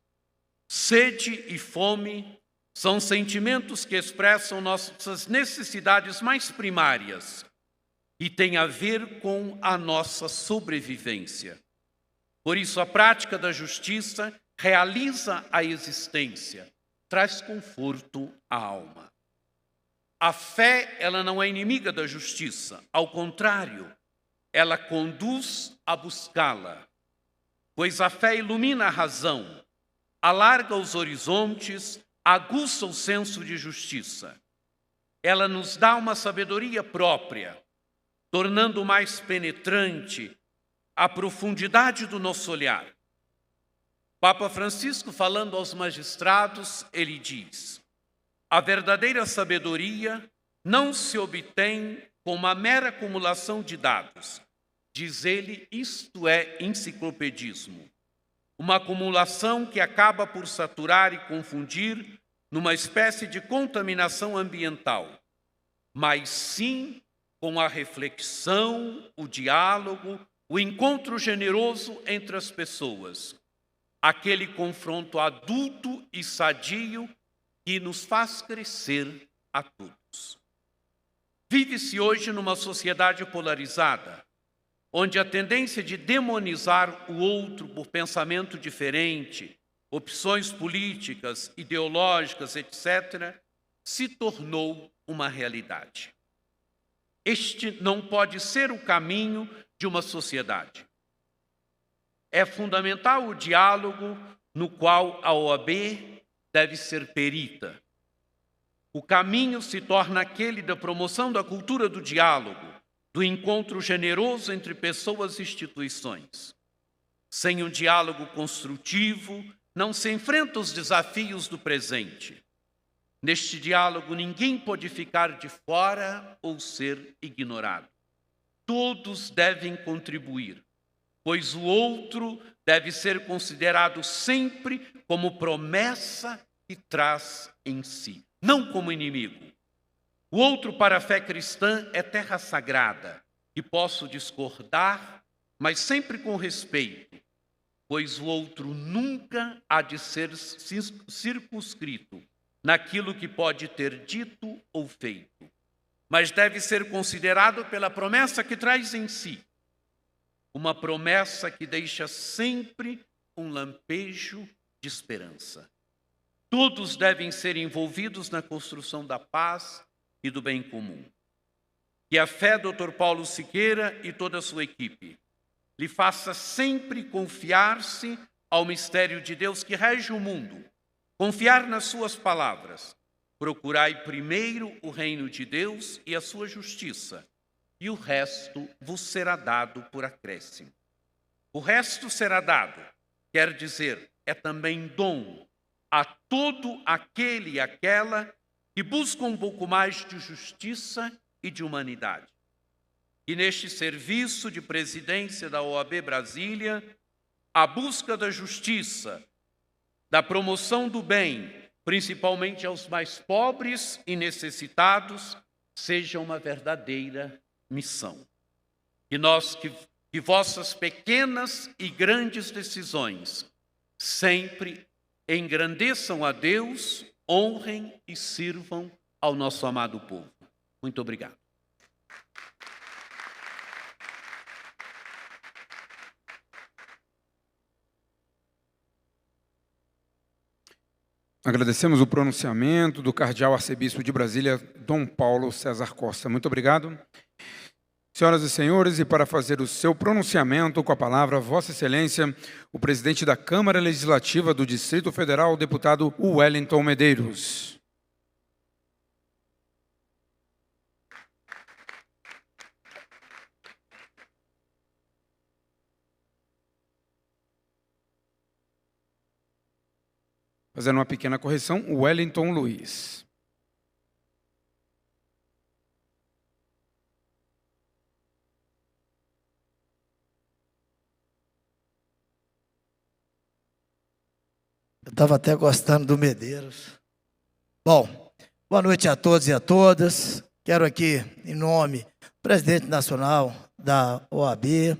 Sede e fome são sentimentos que expressam nossas necessidades mais primárias e têm a ver com a nossa sobrevivência. Por isso, a prática da justiça realiza a existência, traz conforto à alma. A fé, ela não é inimiga da justiça, ao contrário, ela conduz a buscá-la, pois a fé ilumina a razão, alarga os horizontes, aguça o senso de justiça. Ela nos dá uma sabedoria própria, tornando mais penetrante a profundidade do nosso olhar. Papa Francisco, falando aos magistrados, ele diz: a verdadeira sabedoria não se obtém com uma mera acumulação de dados. Diz ele, isto é enciclopedismo. Uma acumulação que acaba por saturar e confundir numa espécie de contaminação ambiental, mas sim com a reflexão, o diálogo, o encontro generoso entre as pessoas, aquele confronto adulto e sadio que nos faz crescer a todos. Vive-se hoje numa sociedade polarizada, onde a tendência de demonizar o outro por pensamento diferente, opções políticas, ideológicas, etc., se tornou uma realidade. Este não pode ser o caminho de uma sociedade. É fundamental o diálogo no qual a OAB deve ser perita. O caminho se torna aquele da promoção da cultura do diálogo, do encontro generoso entre pessoas e instituições. Sem um diálogo construtivo, não se enfrenta os desafios do presente. Neste diálogo, ninguém pode ficar de fora ou ser ignorado. Todos devem contribuir, pois o outro deve ser considerado sempre como promessa que traz em si, não como inimigo. O outro, para a fé cristã, é terra sagrada, que posso discordar, mas sempre com respeito, pois o outro nunca há de ser circunscrito naquilo que pode ter dito ou feito, mas deve ser considerado pela promessa que traz em si, uma promessa que deixa sempre um lampejo de esperança. Todos devem ser envolvidos na construção da paz e do bem comum. Que a fé do Dr. Paulo Siqueira e toda a sua equipe lhe faça sempre confiar-se ao mistério de Deus que rege o mundo, confiar nas suas palavras. Procurai primeiro o reino de Deus e a sua justiça, e o resto vos será dado por acréscimo. O resto será dado, quer dizer, é também dom a todo aquele e aquela que busca um pouco mais de justiça e de humanidade. E neste serviço de presidência da OAB Brasília, a busca da justiça, da promoção do bem, principalmente aos mais pobres e necessitados, seja uma verdadeira missão. Que vossas pequenas e grandes decisões sempre engrandeçam a Deus, honrem e sirvam ao nosso amado povo. Muito obrigado. Agradecemos o pronunciamento do cardeal arcebispo de Brasília, Dom Paulo César Costa. Muito obrigado. Senhoras e senhores, e para fazer o seu pronunciamento com a palavra, Vossa Excelência, o presidente da Câmara Legislativa do Distrito Federal, o deputado Wellington Medeiros. Fazendo uma pequena correção, Wellington Luiz. Eu estava até gostando do Medeiros. Bom, boa noite a todos e a todas. Quero aqui, em nome do presidente nacional da OAB,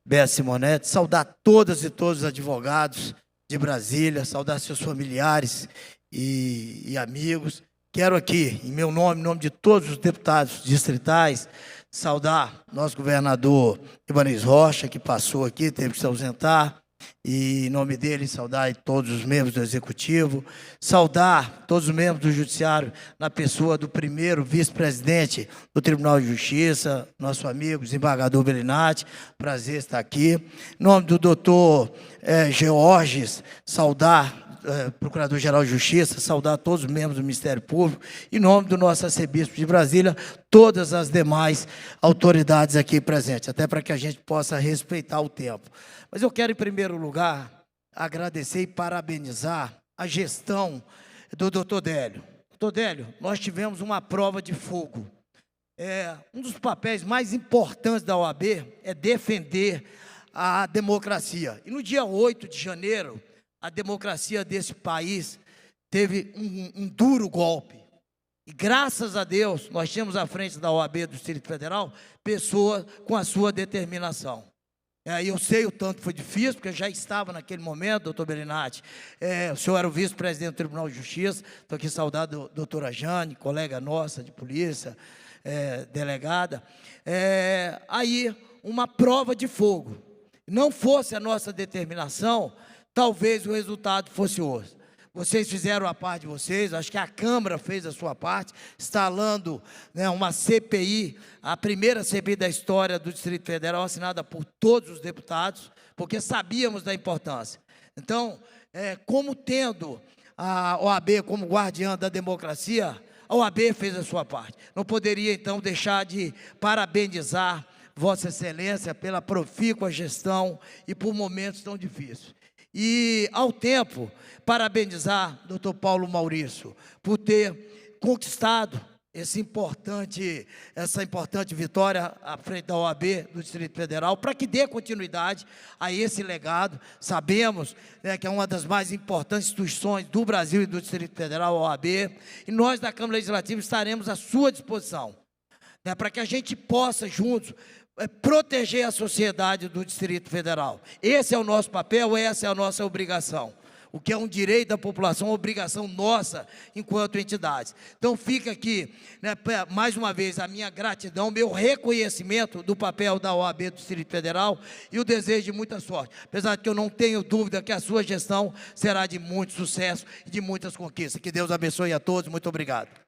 Beto Simonetti, saudar todas e todos os advogados de Brasília, saudar seus familiares e amigos. Quero aqui, em meu nome, em nome de todos os deputados distritais, saudar nosso governador Ibanez Rocha, que passou aqui, teve que se ausentar, e, em nome dele, saudar todos os membros do Executivo, saudar todos os membros do Judiciário, na pessoa do primeiro vice-presidente do Tribunal de Justiça, nosso amigo, desembargador Bellinati, prazer estar aqui. Em nome do doutor Georges, saudar Procurador-Geral de Justiça, saudar todos os membros do Ministério Público, em nome do nosso arcebispo de Brasília, todas as demais autoridades aqui presentes, até para que a gente possa respeitar o tempo. Mas eu quero, em primeiro lugar, agradecer e parabenizar a gestão do doutor Délio. Doutor Délio, nós tivemos uma prova de fogo. Um dos papéis mais importantes da OAB é defender a democracia. E no dia 8 de janeiro, a democracia desse país teve um duro golpe. E graças a Deus, nós tínhamos à frente da OAB do Distrito Federal pessoas com a sua determinação. Eu sei o tanto que foi difícil, porque eu já estava naquele momento, doutor Bellinati. O senhor era o vice-presidente do Tribunal de Justiça, estou aqui saudado da doutora Jane, colega nossa de polícia, delegada. Aí, uma prova de fogo. Não fosse a nossa determinação, talvez o resultado fosse outro. Vocês fizeram a parte de vocês, acho que a Câmara fez a sua parte, instalando uma CPI, a primeira CPI da história do Distrito Federal, assinada por todos os deputados, porque sabíamos da importância. Então, como tendo a OAB como guardiã da democracia, a OAB fez a sua parte. Não poderia, então, deixar de parabenizar Vossa Excelência pela profícua gestão e por momentos tão difíceis. E, ao tempo, parabenizar o doutor Paulo Maurício por ter conquistado essa importante vitória à frente da OAB do Distrito Federal, para que dê continuidade a esse legado. Sabemos que é uma das mais importantes instituições do Brasil e do Distrito Federal, a OAB, e nós da Câmara Legislativa estaremos à sua disposição, para que a gente possa, juntos, proteger a sociedade do Distrito Federal. Esse é o nosso papel, essa é a nossa obrigação. O que é um direito da população, uma obrigação nossa enquanto entidades. Então fica aqui, mais uma vez, a minha gratidão, meu reconhecimento do papel da OAB do Distrito Federal e o desejo de muita sorte. Apesar de que eu não tenho dúvida que a sua gestão será de muito sucesso e de muitas conquistas. Que Deus abençoe a todos. Muito obrigado.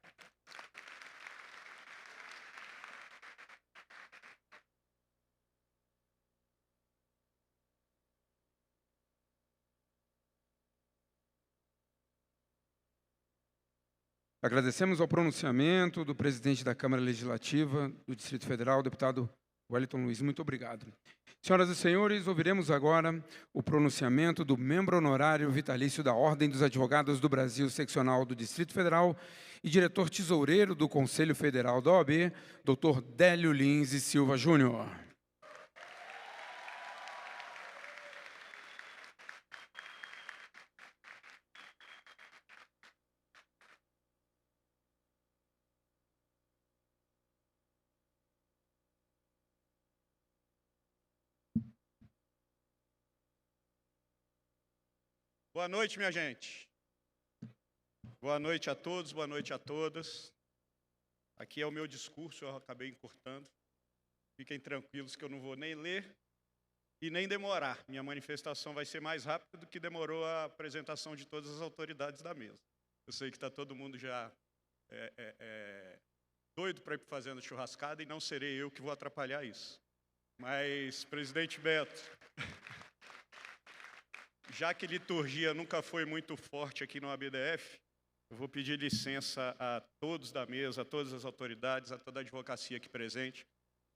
Agradecemos ao pronunciamento do presidente da Câmara Legislativa do Distrito Federal, deputado Wellington Luiz. Muito obrigado. Senhoras e senhores, ouviremos agora o pronunciamento do membro honorário vitalício da Ordem dos Advogados do Brasil, seccional do Distrito Federal e diretor tesoureiro do Conselho Federal da OAB, doutor Délio Lins e Silva Júnior. Boa noite, minha gente. Boa noite a todos, boa noite a todas. Aqui é o meu discurso, eu acabei encurtando. Fiquem tranquilos que eu não vou nem ler e nem demorar. Minha manifestação vai ser mais rápida do que demorou a apresentação de todas as autoridades da mesa. Eu sei que está todo mundo já doido para ir fazendo churrascada e não serei eu que vou atrapalhar isso. Mas, presidente Beto, já que liturgia nunca foi muito forte aqui no ABDF, eu vou pedir licença a todos da mesa, a todas as autoridades, a toda a advocacia aqui presente,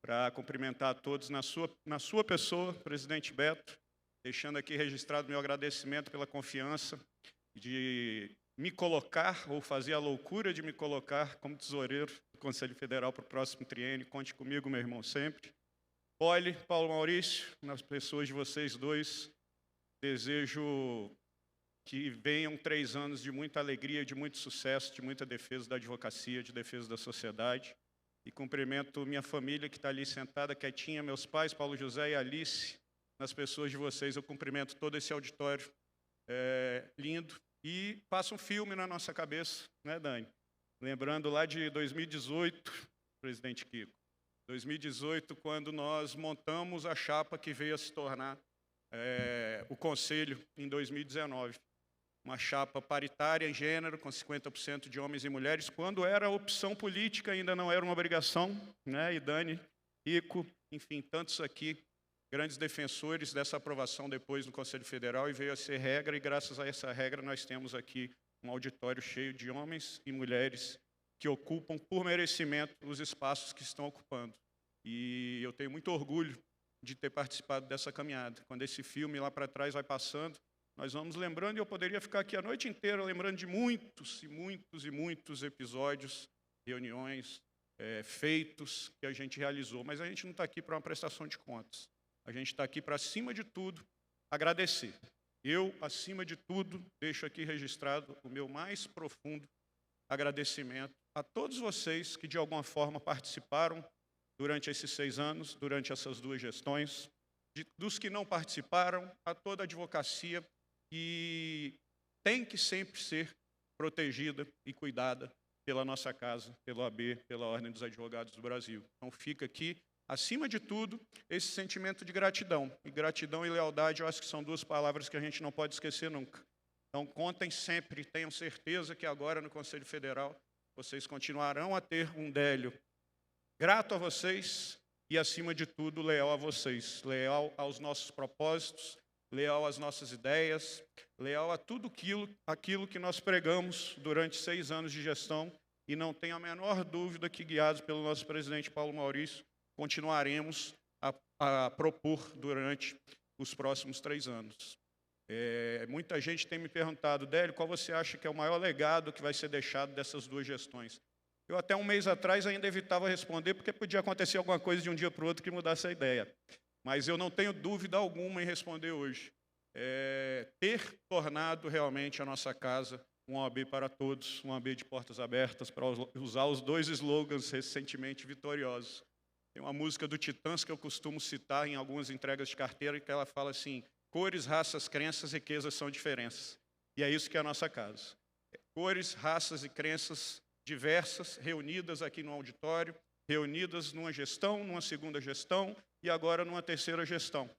para cumprimentar a todos na sua pessoa, presidente Beto, deixando aqui registrado meu agradecimento pela confiança de me colocar, ou fazer a loucura de me colocar como tesoureiro do Conselho Federal para o próximo triênio. Conte comigo, meu irmão, sempre. Poli, Paulo Maurício, nas pessoas de vocês dois, desejo que venham 3 anos de muita alegria, de muito sucesso, de muita defesa da advocacia, de defesa da sociedade. E cumprimento minha família que está ali sentada, quietinha, meus pais, Paulo José e Alice. Nas pessoas de vocês, eu cumprimento todo esse auditório lindo. E passa um filme na nossa cabeça, né, Dani? Lembrando lá de 2018, presidente Kiko, 2018, quando nós montamos a chapa que veio a se tornar o Conselho em 2019. Uma chapa paritária em gênero, com 50% de homens e mulheres, quando era opção política, ainda não era uma obrigação, né? E Dani, Rico, enfim, tantos aqui, grandes defensores dessa aprovação depois no Conselho Federal, e veio a ser regra, e graças a essa regra nós temos aqui um auditório cheio de homens e mulheres que ocupam por merecimento os espaços que estão ocupando. E eu tenho muito orgulho de ter participado dessa caminhada. Quando esse filme lá para trás vai passando, nós vamos lembrando, e eu poderia ficar aqui a noite inteira lembrando de muitos e muitos e muitos episódios, reuniões, feitos que a gente realizou. Mas a gente não está aqui para uma prestação de contas. A gente está aqui para, acima de tudo, agradecer. Eu, acima de tudo, deixo aqui registrado o meu mais profundo agradecimento a todos vocês que, de alguma forma, participaram durante esses 6 anos, durante essas 2 gestões, dos que não participaram, a toda a advocacia que tem que sempre ser protegida e cuidada pela nossa casa, pela OAB, pela Ordem dos Advogados do Brasil. Então, fica aqui, acima de tudo, esse sentimento de gratidão. E gratidão e lealdade, eu acho que são 2 palavras que a gente não pode esquecer nunca. Então, contem sempre, tenham certeza que agora no Conselho Federal vocês continuarão a ter um Délio grato a vocês e, acima de tudo, leal a vocês, leal aos nossos propósitos, leal às nossas ideias, leal a tudo aquilo que nós pregamos durante 6 anos de gestão, e não tenho a menor dúvida que, guiados pelo nosso presidente Paulo Maurício, continuaremos a propor durante os próximos 3 anos. Muita gente tem me perguntado, Délio, qual você acha que é o maior legado que vai ser deixado dessas 2 gestões? Eu até um mês atrás ainda evitava responder, porque podia acontecer alguma coisa de um dia para o outro que mudasse a ideia. Mas eu não tenho dúvida alguma em responder hoje. Ter tornado realmente a nossa casa um OAB para todos, um OAB de portas abertas, para usar os 2 slogans recentemente vitoriosos. Tem uma música do Titãs que eu costumo citar em algumas entregas de carteira, que ela fala assim, cores, raças, crenças, riquezas são diferenças. E é isso que é a nossa casa. Cores, raças e crenças diversas, reunidas aqui no auditório, reunidas numa gestão, numa segunda gestão e agora numa terceira gestão.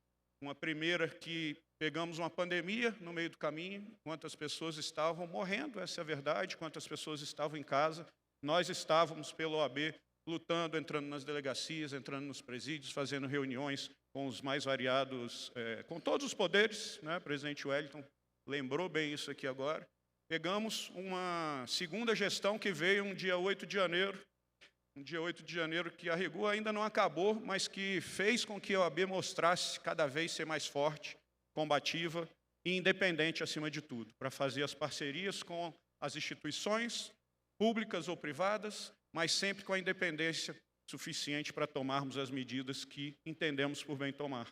Uma primeira que pegamos uma pandemia no meio do caminho, quantas pessoas estavam morrendo, essa é a verdade, quantas pessoas estavam em casa. Nós estávamos pelo OAB lutando, entrando nas delegacias, entrando nos presídios, fazendo reuniões com os mais variados, com todos os poderes, né? O presidente Wellington lembrou bem isso aqui agora. Pegamos uma segunda gestão que veio um dia 8 de janeiro, que a rigor ainda não acabou, mas que fez com que a OAB mostrasse cada vez ser mais forte, combativa e independente acima de tudo, para fazer as parcerias com as instituições públicas ou privadas, mas sempre com a independência suficiente para tomarmos as medidas que entendemos por bem tomar.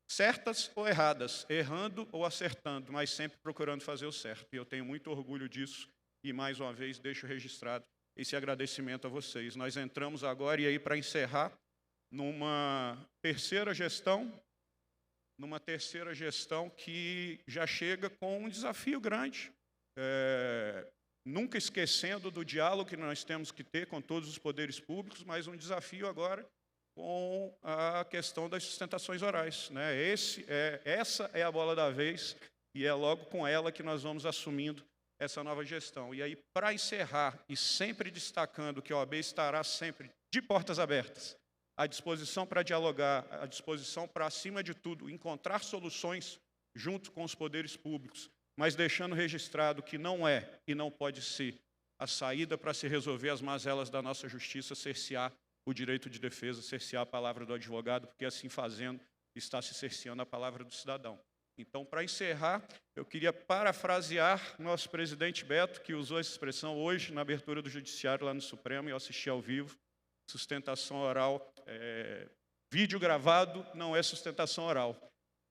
Certas ou erradas, errando ou acertando, mas sempre procurando fazer o certo. E eu tenho muito orgulho disso e, mais uma vez, deixo registrado esse agradecimento a vocês. Nós entramos agora, e aí para encerrar, numa terceira gestão que já chega com um desafio grande, nunca esquecendo do diálogo que nós temos que ter com todos os poderes públicos, mas um desafio agora com a questão das sustentações orais, né? Essa é a bola da vez, e é logo com ela que nós vamos assumindo essa nova gestão. E aí, para encerrar, e sempre destacando que a OAB estará sempre de portas abertas, à disposição para dialogar, à disposição para, acima de tudo, encontrar soluções junto com os poderes públicos, mas deixando registrado que não é e não pode ser a saída para se resolver as mazelas da nossa justiça, cercear o direito de defesa, cercear a palavra do advogado, porque assim fazendo está se cerceando a palavra do cidadão. Então, para encerrar, eu queria parafrasear nosso presidente Beto, que usou essa expressão hoje na abertura do Judiciário lá no Supremo, e eu assisti ao vivo, sustentação oral, vídeo gravado não é sustentação oral.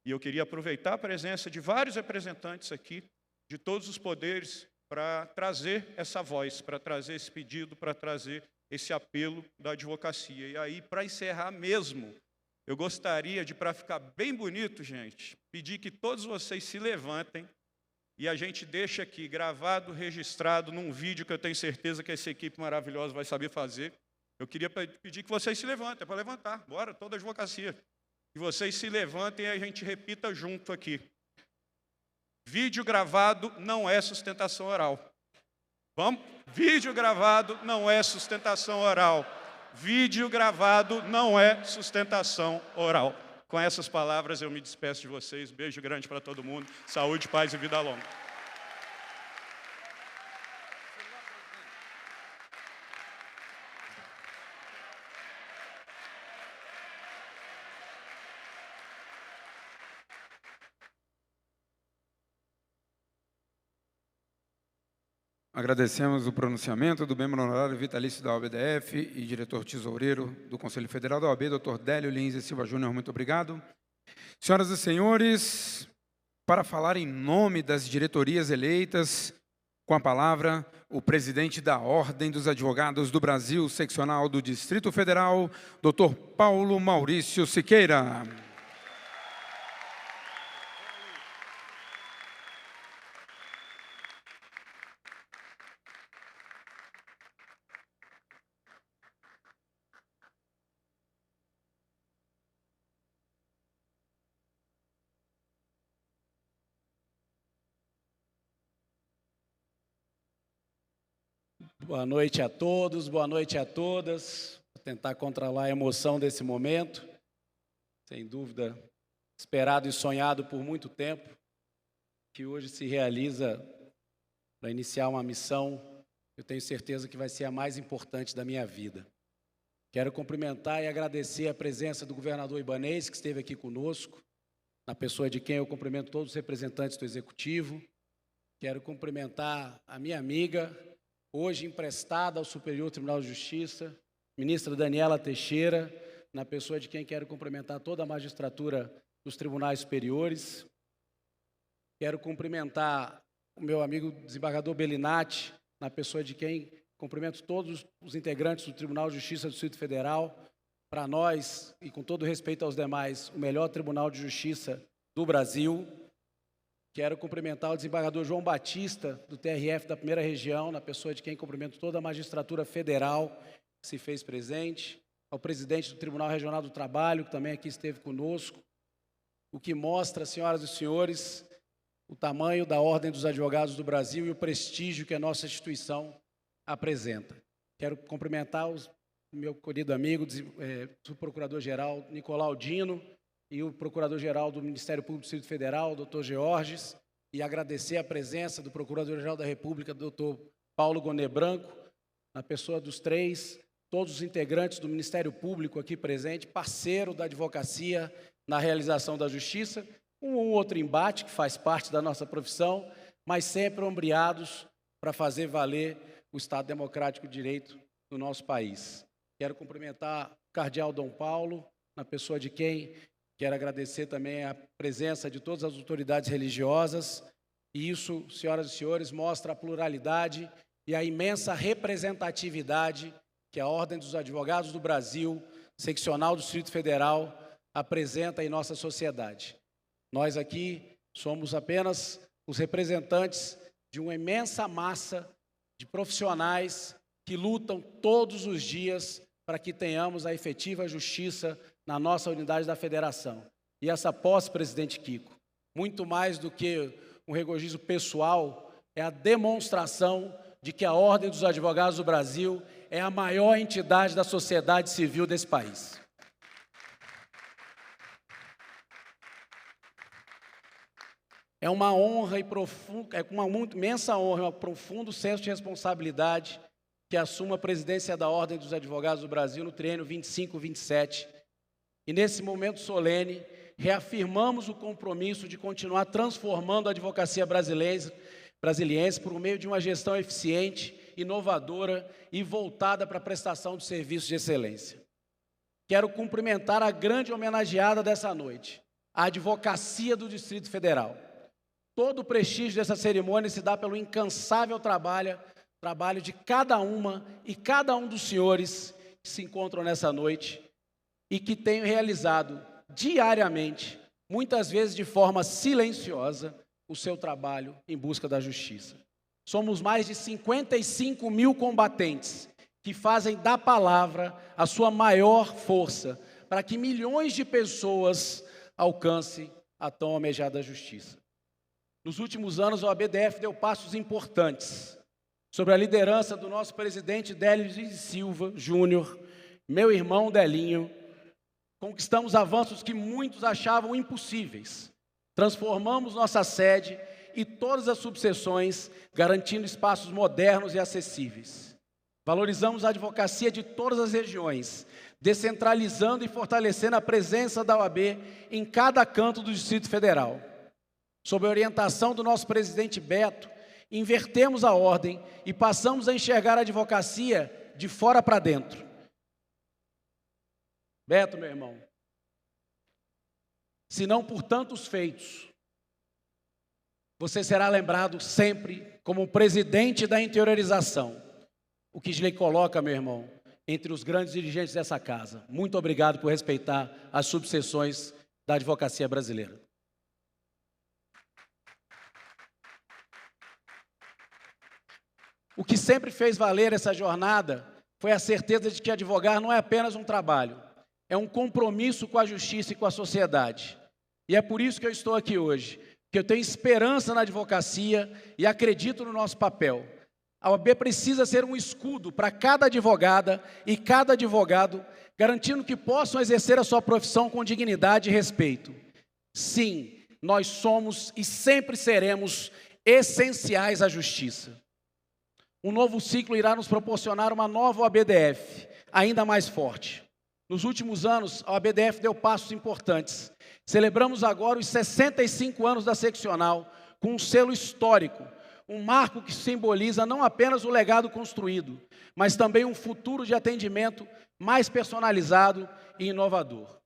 E eu queria aproveitar a presença de vários representantes aqui, de todos os poderes, para trazer essa voz, para trazer esse pedido, para trazer esse apelo da advocacia. E aí, para encerrar mesmo, eu gostaria de, para ficar bem bonito, gente, pedir que todos vocês se levantem e a gente deixa aqui gravado, registrado num vídeo que eu tenho certeza que essa equipe maravilhosa vai saber fazer. Eu queria pedir que vocês se levantem, é para levantar, bora, toda a advocacia. que vocês se levantem e a gente repita junto aqui. Vídeo gravado não é sustentação oral. Vamos? Vídeo gravado não é sustentação oral. Vídeo gravado não é sustentação oral. Com essas palavras eu me despeço de vocês. Beijo grande para todo mundo. Saúde, paz e vida longa. Agradecemos o pronunciamento do membro honorário vitalício da OAB-DF e diretor tesoureiro do Conselho Federal da OAB, Dr. Délio Lins e Silva Júnior. Muito obrigado. Senhoras e senhores, para falar em nome das diretorias eleitas, com a palavra, o presidente da Ordem dos Advogados do Brasil, seccional do Distrito Federal, Dr. Paulo Maurício Siqueira. Boa noite a todos, boa noite a todas. Vou tentar controlar a emoção desse momento. Sem dúvida, esperado e sonhado por muito tempo, que hoje se realiza para iniciar uma missão, eu tenho certeza que vai ser a mais importante da minha vida. Quero cumprimentar e agradecer a presença do governador Ibanez, que esteve aqui conosco, na pessoa de quem eu cumprimento todos os representantes do Executivo. Quero cumprimentar a minha amiga, hoje emprestada ao Superior Tribunal de Justiça, ministra Daniela Teixeira, na pessoa de quem quero cumprimentar toda a magistratura dos tribunais superiores. Quero cumprimentar o meu amigo desembargador Bellinati, na pessoa de quem cumprimento todos os integrantes do Tribunal de Justiça do Distrito Federal. Para nós, e com todo respeito aos demais, o melhor Tribunal de Justiça do Brasil. Quero cumprimentar o desembargador João Batista, do TRF da Primeira Região, na pessoa de quem cumprimento toda a magistratura federal que se fez presente, ao presidente do Tribunal Regional do Trabalho, que também aqui esteve conosco, o que mostra, senhoras e senhores, o tamanho da Ordem dos Advogados do Brasil e o prestígio que a nossa instituição apresenta. Quero cumprimentar o meu querido amigo, o procurador-geral Nicolau Dino, e o Procurador-Geral do Ministério Público do Distrito Federal, Dr. Georges, e agradecer a presença do Procurador-Geral da República, Dr. Paulo Gonet Branco, na pessoa dos três, todos os integrantes do Ministério Público aqui presente, parceiro da advocacia na realização da justiça, um ou outro embate que faz parte da nossa profissão, mas sempre ombreados para fazer valer o Estado Democrático de Direito do nosso país. Quero cumprimentar o Cardeal Dom Paulo, na pessoa de quem quero agradecer também a presença de todas as autoridades religiosas, e isso, senhoras e senhores, mostra a pluralidade e a imensa representatividade que a Ordem dos Advogados do Brasil, seccional do Distrito Federal, apresenta em nossa sociedade. Nós aqui somos apenas os representantes de uma imensa massa de profissionais que lutam todos os dias para que tenhamos a efetiva justiça na nossa unidade da federação. E essa posse, presidente Kiko, muito mais do que um regozijo pessoal, é a demonstração de que a Ordem dos Advogados do Brasil é a maior entidade da sociedade civil desse país. É uma honra e uma imensa honra, um profundo senso de responsabilidade que assumo a presidência da Ordem dos Advogados do Brasil no triênio 25-27. E nesse momento solene, reafirmamos o compromisso de continuar transformando a advocacia brasiliense por meio de uma gestão eficiente, inovadora e voltada para a prestação de serviços de excelência. Quero cumprimentar a grande homenageada dessa noite, a advocacia do Distrito Federal. Todo o prestígio dessa cerimônia se dá pelo incansável trabalho de cada uma e cada um dos senhores que se encontram nessa noite e que têm realizado diariamente, muitas vezes de forma silenciosa, o seu trabalho em busca da justiça. Somos mais de 55 mil combatentes que fazem da palavra a sua maior força para que milhões de pessoas alcancem a tão almejada justiça. Nos últimos anos, a OAB-DF deu passos importantes. Sob a liderança do nosso presidente Délio de Silva Júnior, meu irmão Delinho, conquistamos avanços que muitos achavam impossíveis. Transformamos nossa sede e todas as subseções, garantindo espaços modernos e acessíveis. Valorizamos a advocacia de todas as regiões, descentralizando e fortalecendo a presença da OAB em cada canto do Distrito Federal. Sob a orientação do nosso presidente Beto, invertemos a ordem e passamos a enxergar a advocacia de fora para dentro. Beto, meu irmão, se não por tantos feitos, você será lembrado sempre como o presidente da interiorização, o que lhe coloca, meu irmão, entre os grandes dirigentes dessa casa. Muito obrigado por respeitar as subseções da advocacia brasileira. O que sempre fez valer essa jornada foi a certeza de que advogar não é apenas um trabalho, é um compromisso com a justiça e com a sociedade. E é por isso que eu estou aqui hoje, que eu tenho esperança na advocacia e acredito no nosso papel. A OAB precisa ser um escudo para cada advogada e cada advogado, garantindo que possam exercer a sua profissão com dignidade e respeito. Sim, nós somos e sempre seremos essenciais à justiça. Um novo ciclo irá nos proporcionar uma nova OAB-DF, ainda mais forte. Nos últimos anos, a OAB-DF deu passos importantes. Celebramos agora os 65 anos da seccional, com um selo histórico, um marco que simboliza não apenas o legado construído, mas também um futuro de atendimento mais personalizado e inovador.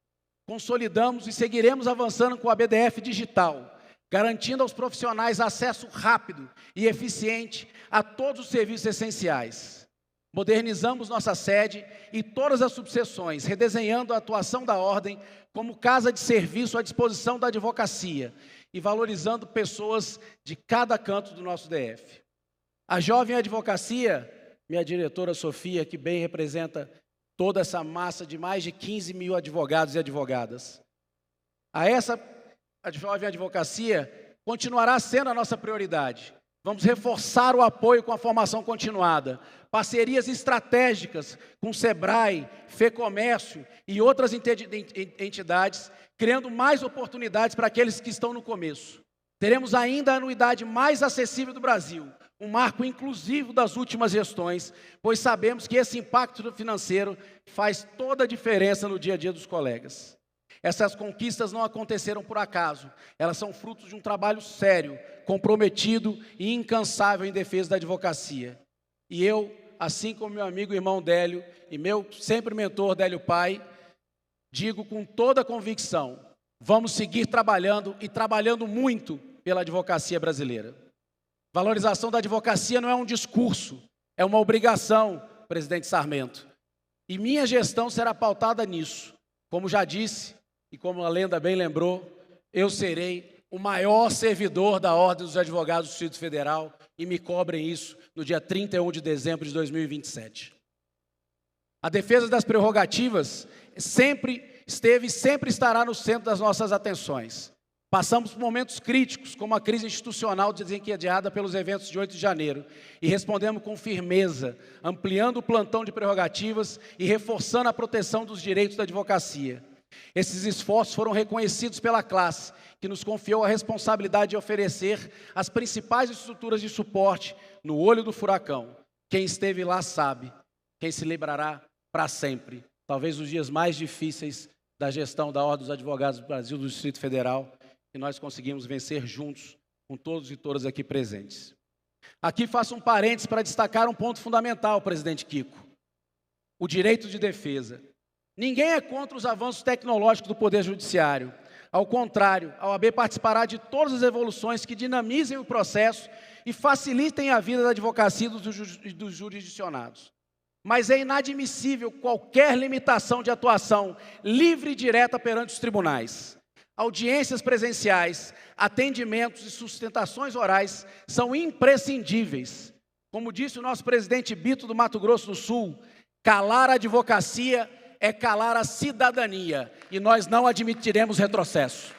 Consolidamos e seguiremos avançando com a OAB-DF digital, garantindo aos profissionais acesso rápido e eficiente a todos os serviços essenciais. Modernizamos nossa sede e todas as subseções, redesenhando a atuação da ordem como casa de serviço à disposição da advocacia e valorizando pessoas de cada canto do nosso DF. A jovem advocacia, minha diretora Sofia, que bem representa toda essa massa de mais de 15 mil advogados e advogadas. A jovem advocacia continuará sendo a nossa prioridade. Vamos reforçar o apoio com a formação continuada, parcerias estratégicas com o SEBRAE, FEComércio e outras entidades, criando mais oportunidades para aqueles que estão no começo. Teremos ainda a anuidade mais acessível do Brasil, um marco inclusivo das últimas gestões, pois sabemos que esse impacto financeiro faz toda a diferença no dia a dia dos colegas. Essas conquistas não aconteceram por acaso, elas são frutos de um trabalho sério, comprometido e incansável em defesa da advocacia. E eu, assim como meu amigo e irmão Délio, e meu sempre mentor Délio Pai, digo com toda a convicção, vamos seguir trabalhando e trabalhando muito pela advocacia brasileira. Valorização da advocacia não é um discurso, é uma obrigação, presidente Sarmento. E minha gestão será pautada nisso. Como já disse, e como a lenda bem lembrou, eu serei o maior servidor da Ordem dos Advogados do Distrito Federal e me cobrem isso no dia 31 de dezembro de 2027. A defesa das prerrogativas sempre esteve e sempre estará no centro das nossas atenções. Passamos por momentos críticos, como a crise institucional desencadeada pelos eventos de 8 de janeiro, e respondemos com firmeza, ampliando o plantão de prerrogativas e reforçando a proteção dos direitos da advocacia. Esses esforços foram reconhecidos pela classe, que nos confiou a responsabilidade de oferecer as principais estruturas de suporte no olho do furacão. Quem esteve lá sabe, quem se lembrará para sempre, talvez os dias mais difíceis da gestão da Ordem dos Advogados do Brasil, do Distrito Federal, que nós conseguimos vencer juntos, com todos e todas aqui presentes. Aqui faço um parênteses para destacar um ponto fundamental, presidente Kiko: o direito de defesa. Ninguém é contra os avanços tecnológicos do Poder Judiciário. Ao contrário, a OAB participará de todas as evoluções que dinamizem o processo e facilitem a vida da advocacia e dos jurisdicionados. Mas é inadmissível qualquer limitação de atuação livre e direta perante os tribunais. Audiências presenciais, atendimentos e sustentações orais são imprescindíveis. Como disse o nosso presidente Bito do Mato Grosso do Sul, calar a advocacia é calar a cidadania, e nós não admitiremos retrocesso.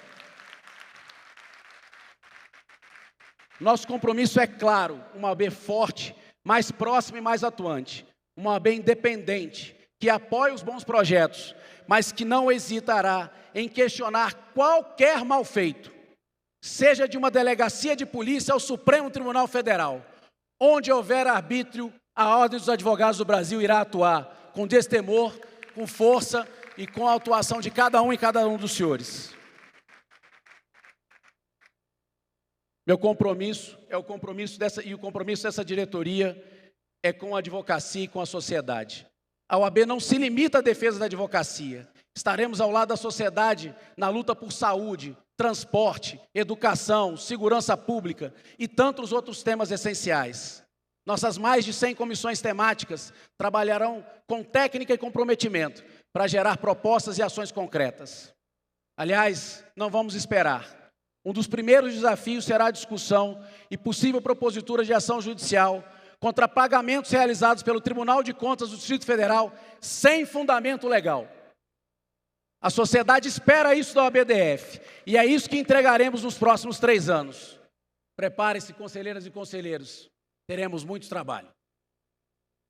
Nosso compromisso é claro, uma OAB forte, mais próxima e mais atuante, uma OAB independente, que apoia os bons projetos, mas que não hesitará em questionar qualquer mal feito, seja de uma delegacia de polícia ao Supremo Tribunal Federal. Onde houver arbítrio, a Ordem dos Advogados do Brasil irá atuar com destemor, com força e com a atuação de cada um e cada um dos senhores. Meu compromisso é o compromisso dessa diretoria é com a advocacia e com a sociedade. A OAB não se limita à defesa da advocacia. Estaremos ao lado da sociedade na luta por saúde, transporte, educação, segurança pública e tantos outros temas essenciais. Nossas mais de 100 comissões temáticas trabalharão com técnica e comprometimento para gerar propostas e ações concretas. Aliás, não vamos esperar. Um dos primeiros desafios será a discussão e possível propositura de ação judicial contra pagamentos realizados pelo Tribunal de Contas do Distrito Federal sem fundamento legal. A sociedade espera isso da OABDF e é isso que entregaremos nos próximos 3 anos. Preparem-se, conselheiras e conselheiros, teremos muito trabalho.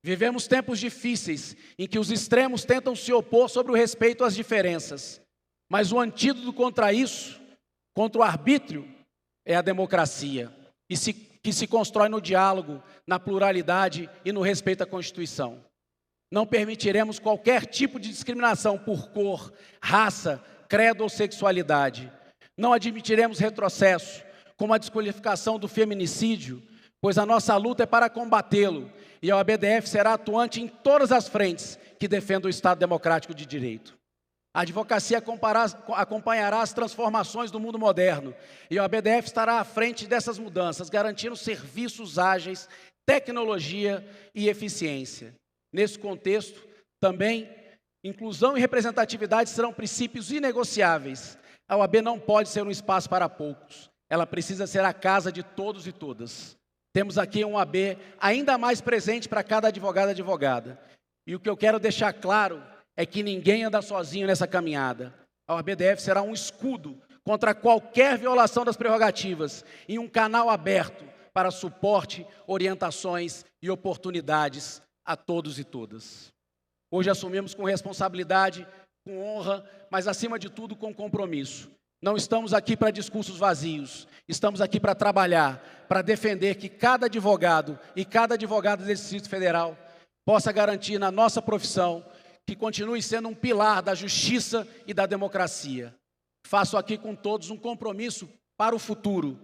Vivemos tempos difíceis em que os extremos tentam se opor sobre o respeito às diferenças, mas o antídoto contra isso, contra o arbítrio, é a democracia, que se constrói no diálogo, na pluralidade e no respeito à Constituição. Não permitiremos qualquer tipo de discriminação por cor, raça, credo ou sexualidade. Não admitiremos retrocesso, como a desqualificação do feminicídio, pois a nossa luta é para combatê-lo, e a OABDF será atuante em todas as frentes que defendam o Estado democrático de direito. A advocacia acompanhará as transformações do mundo moderno, e a OABDF estará à frente dessas mudanças, garantindo serviços ágeis, tecnologia e eficiência. Nesse contexto, também, inclusão e representatividade serão princípios inegociáveis. A OAB não pode ser um espaço para poucos. Ela precisa ser a casa de todos e todas. Temos aqui uma OAB ainda mais presente para cada advogado e advogada. E o que eu quero deixar claro é que ninguém anda sozinho nessa caminhada. A OABDF será um escudo contra qualquer violação das prerrogativas e um canal aberto para suporte, orientações e oportunidades a todos e todas. Hoje assumimos com responsabilidade, com honra, mas acima de tudo com compromisso. Não estamos aqui para discursos vazios, estamos aqui para trabalhar, para defender que cada advogado e cada advogada desse Distrito Federal possa garantir na nossa profissão que continue sendo um pilar da justiça e da democracia. Faço aqui com todos um compromisso para o futuro.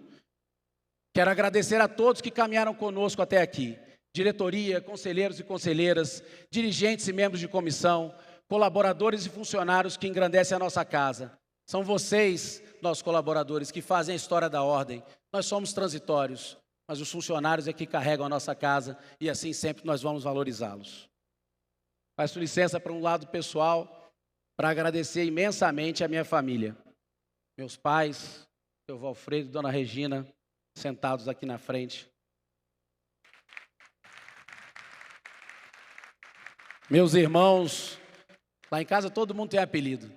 Quero agradecer a todos que caminharam conosco até aqui. Diretoria, conselheiros e conselheiras, dirigentes e membros de comissão, colaboradores e funcionários que engrandecem a nossa casa. São vocês, nossos colaboradores, que fazem a história da ordem. Nós somos transitórios, mas os funcionários é que carregam a nossa casa e assim sempre nós vamos valorizá-los. Peço licença para um lado pessoal, para agradecer imensamente a minha família. Meus pais, seu Valfredo e Dona Regina, sentados aqui na frente. Meus irmãos, lá em casa todo mundo tem apelido.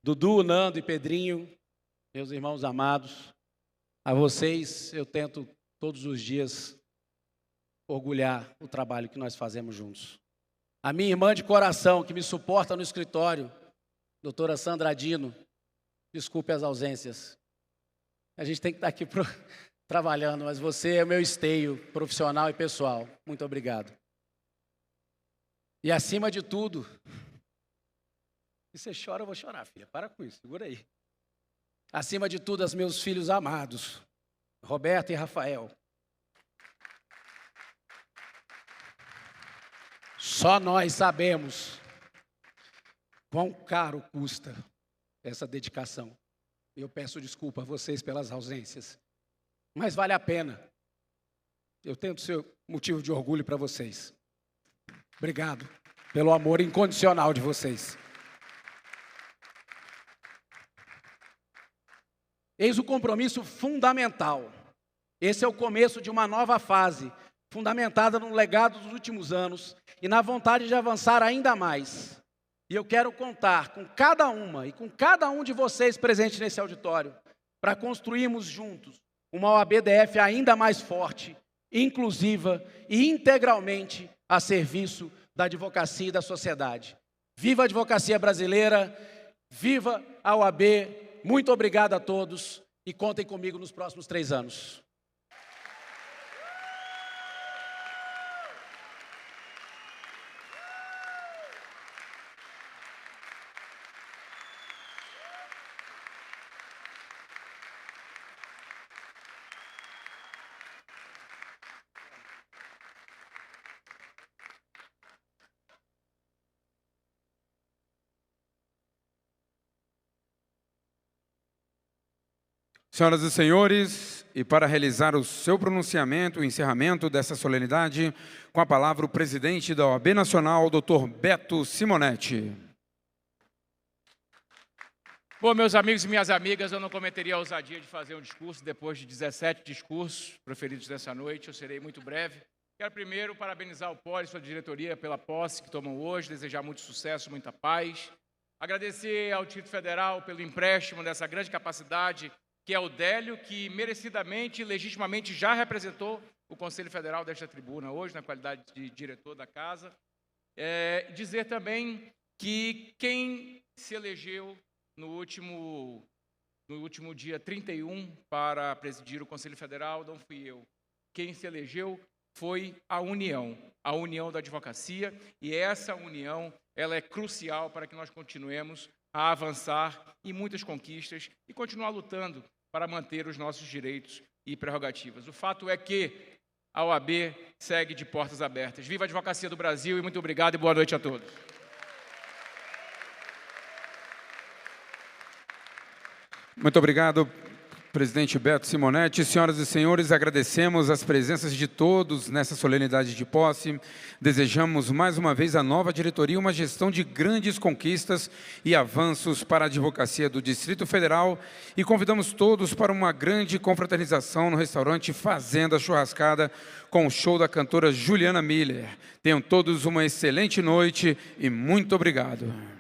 Dudu, Nando e Pedrinho, meus irmãos amados. A vocês eu tento todos os dias orgulhar o trabalho que nós fazemos juntos. A minha irmã de coração, que me suporta no escritório, doutora Sandra Adino, desculpe as ausências. A gente tem que estar aqui trabalhando, mas você é o meu esteio profissional e pessoal. Muito obrigado. E acima de tudo, se você chora, eu vou chorar, filha. Para com isso, segura aí. Acima de tudo, aos meus filhos amados, Roberto e Rafael. Só nós sabemos quão caro custa essa dedicação. Eu peço desculpa a vocês pelas ausências, mas vale a pena. Eu tento ser motivo de orgulho para vocês. Obrigado pelo amor incondicional de vocês. Eis o compromisso fundamental. Esse é o começo de uma nova fase, fundamentada no legado dos últimos anos e na vontade de avançar ainda mais. E eu quero contar com cada uma e com cada um de vocês presentes nesse auditório para construirmos juntos uma OAB-DF ainda mais forte, inclusiva e integralmente a serviço da advocacia e da sociedade. Viva a advocacia brasileira, viva a OAB, muito obrigado a todos e contem comigo nos próximos 3 anos. Senhoras e senhores, e para realizar o seu pronunciamento, o encerramento dessa solenidade, com a palavra o presidente da OAB Nacional, Dr. Beto Simonetti. Bom, meus amigos e minhas amigas, eu não cometeria a ousadia de fazer um discurso depois de 17 discursos proferidos nessa noite, eu serei muito breve. Quero primeiro parabenizar o Poli e sua diretoria pela posse que tomam hoje, desejar muito sucesso, muita paz. Agradecer ao Distrito Federal pelo empréstimo dessa grande capacidade, que é o Délio, que merecidamente e legitimamente já representou o Conselho Federal desta tribuna hoje, na qualidade de diretor da casa. Dizer também que quem se elegeu no último dia 31 para presidir o Conselho Federal não fui eu. Quem se elegeu foi a união da advocacia, e essa união ela é crucial para que nós continuemos a avançar em muitas conquistas e continuar lutando para manter os nossos direitos e prerrogativas. O fato é que a OAB segue de portas abertas. Viva a advocacia do Brasil e muito obrigado e boa noite a todos. Muito obrigado, presidente Beto Simonetti. Senhoras e senhores, agradecemos as presenças de todos nessa solenidade de posse. Desejamos mais uma vez à nova diretoria uma gestão de grandes conquistas e avanços para a advocacia do Distrito Federal e convidamos todos para uma grande confraternização no restaurante Fazenda Churrascada com o show da cantora Juliana Miller. Tenham todos uma excelente noite e muito obrigado.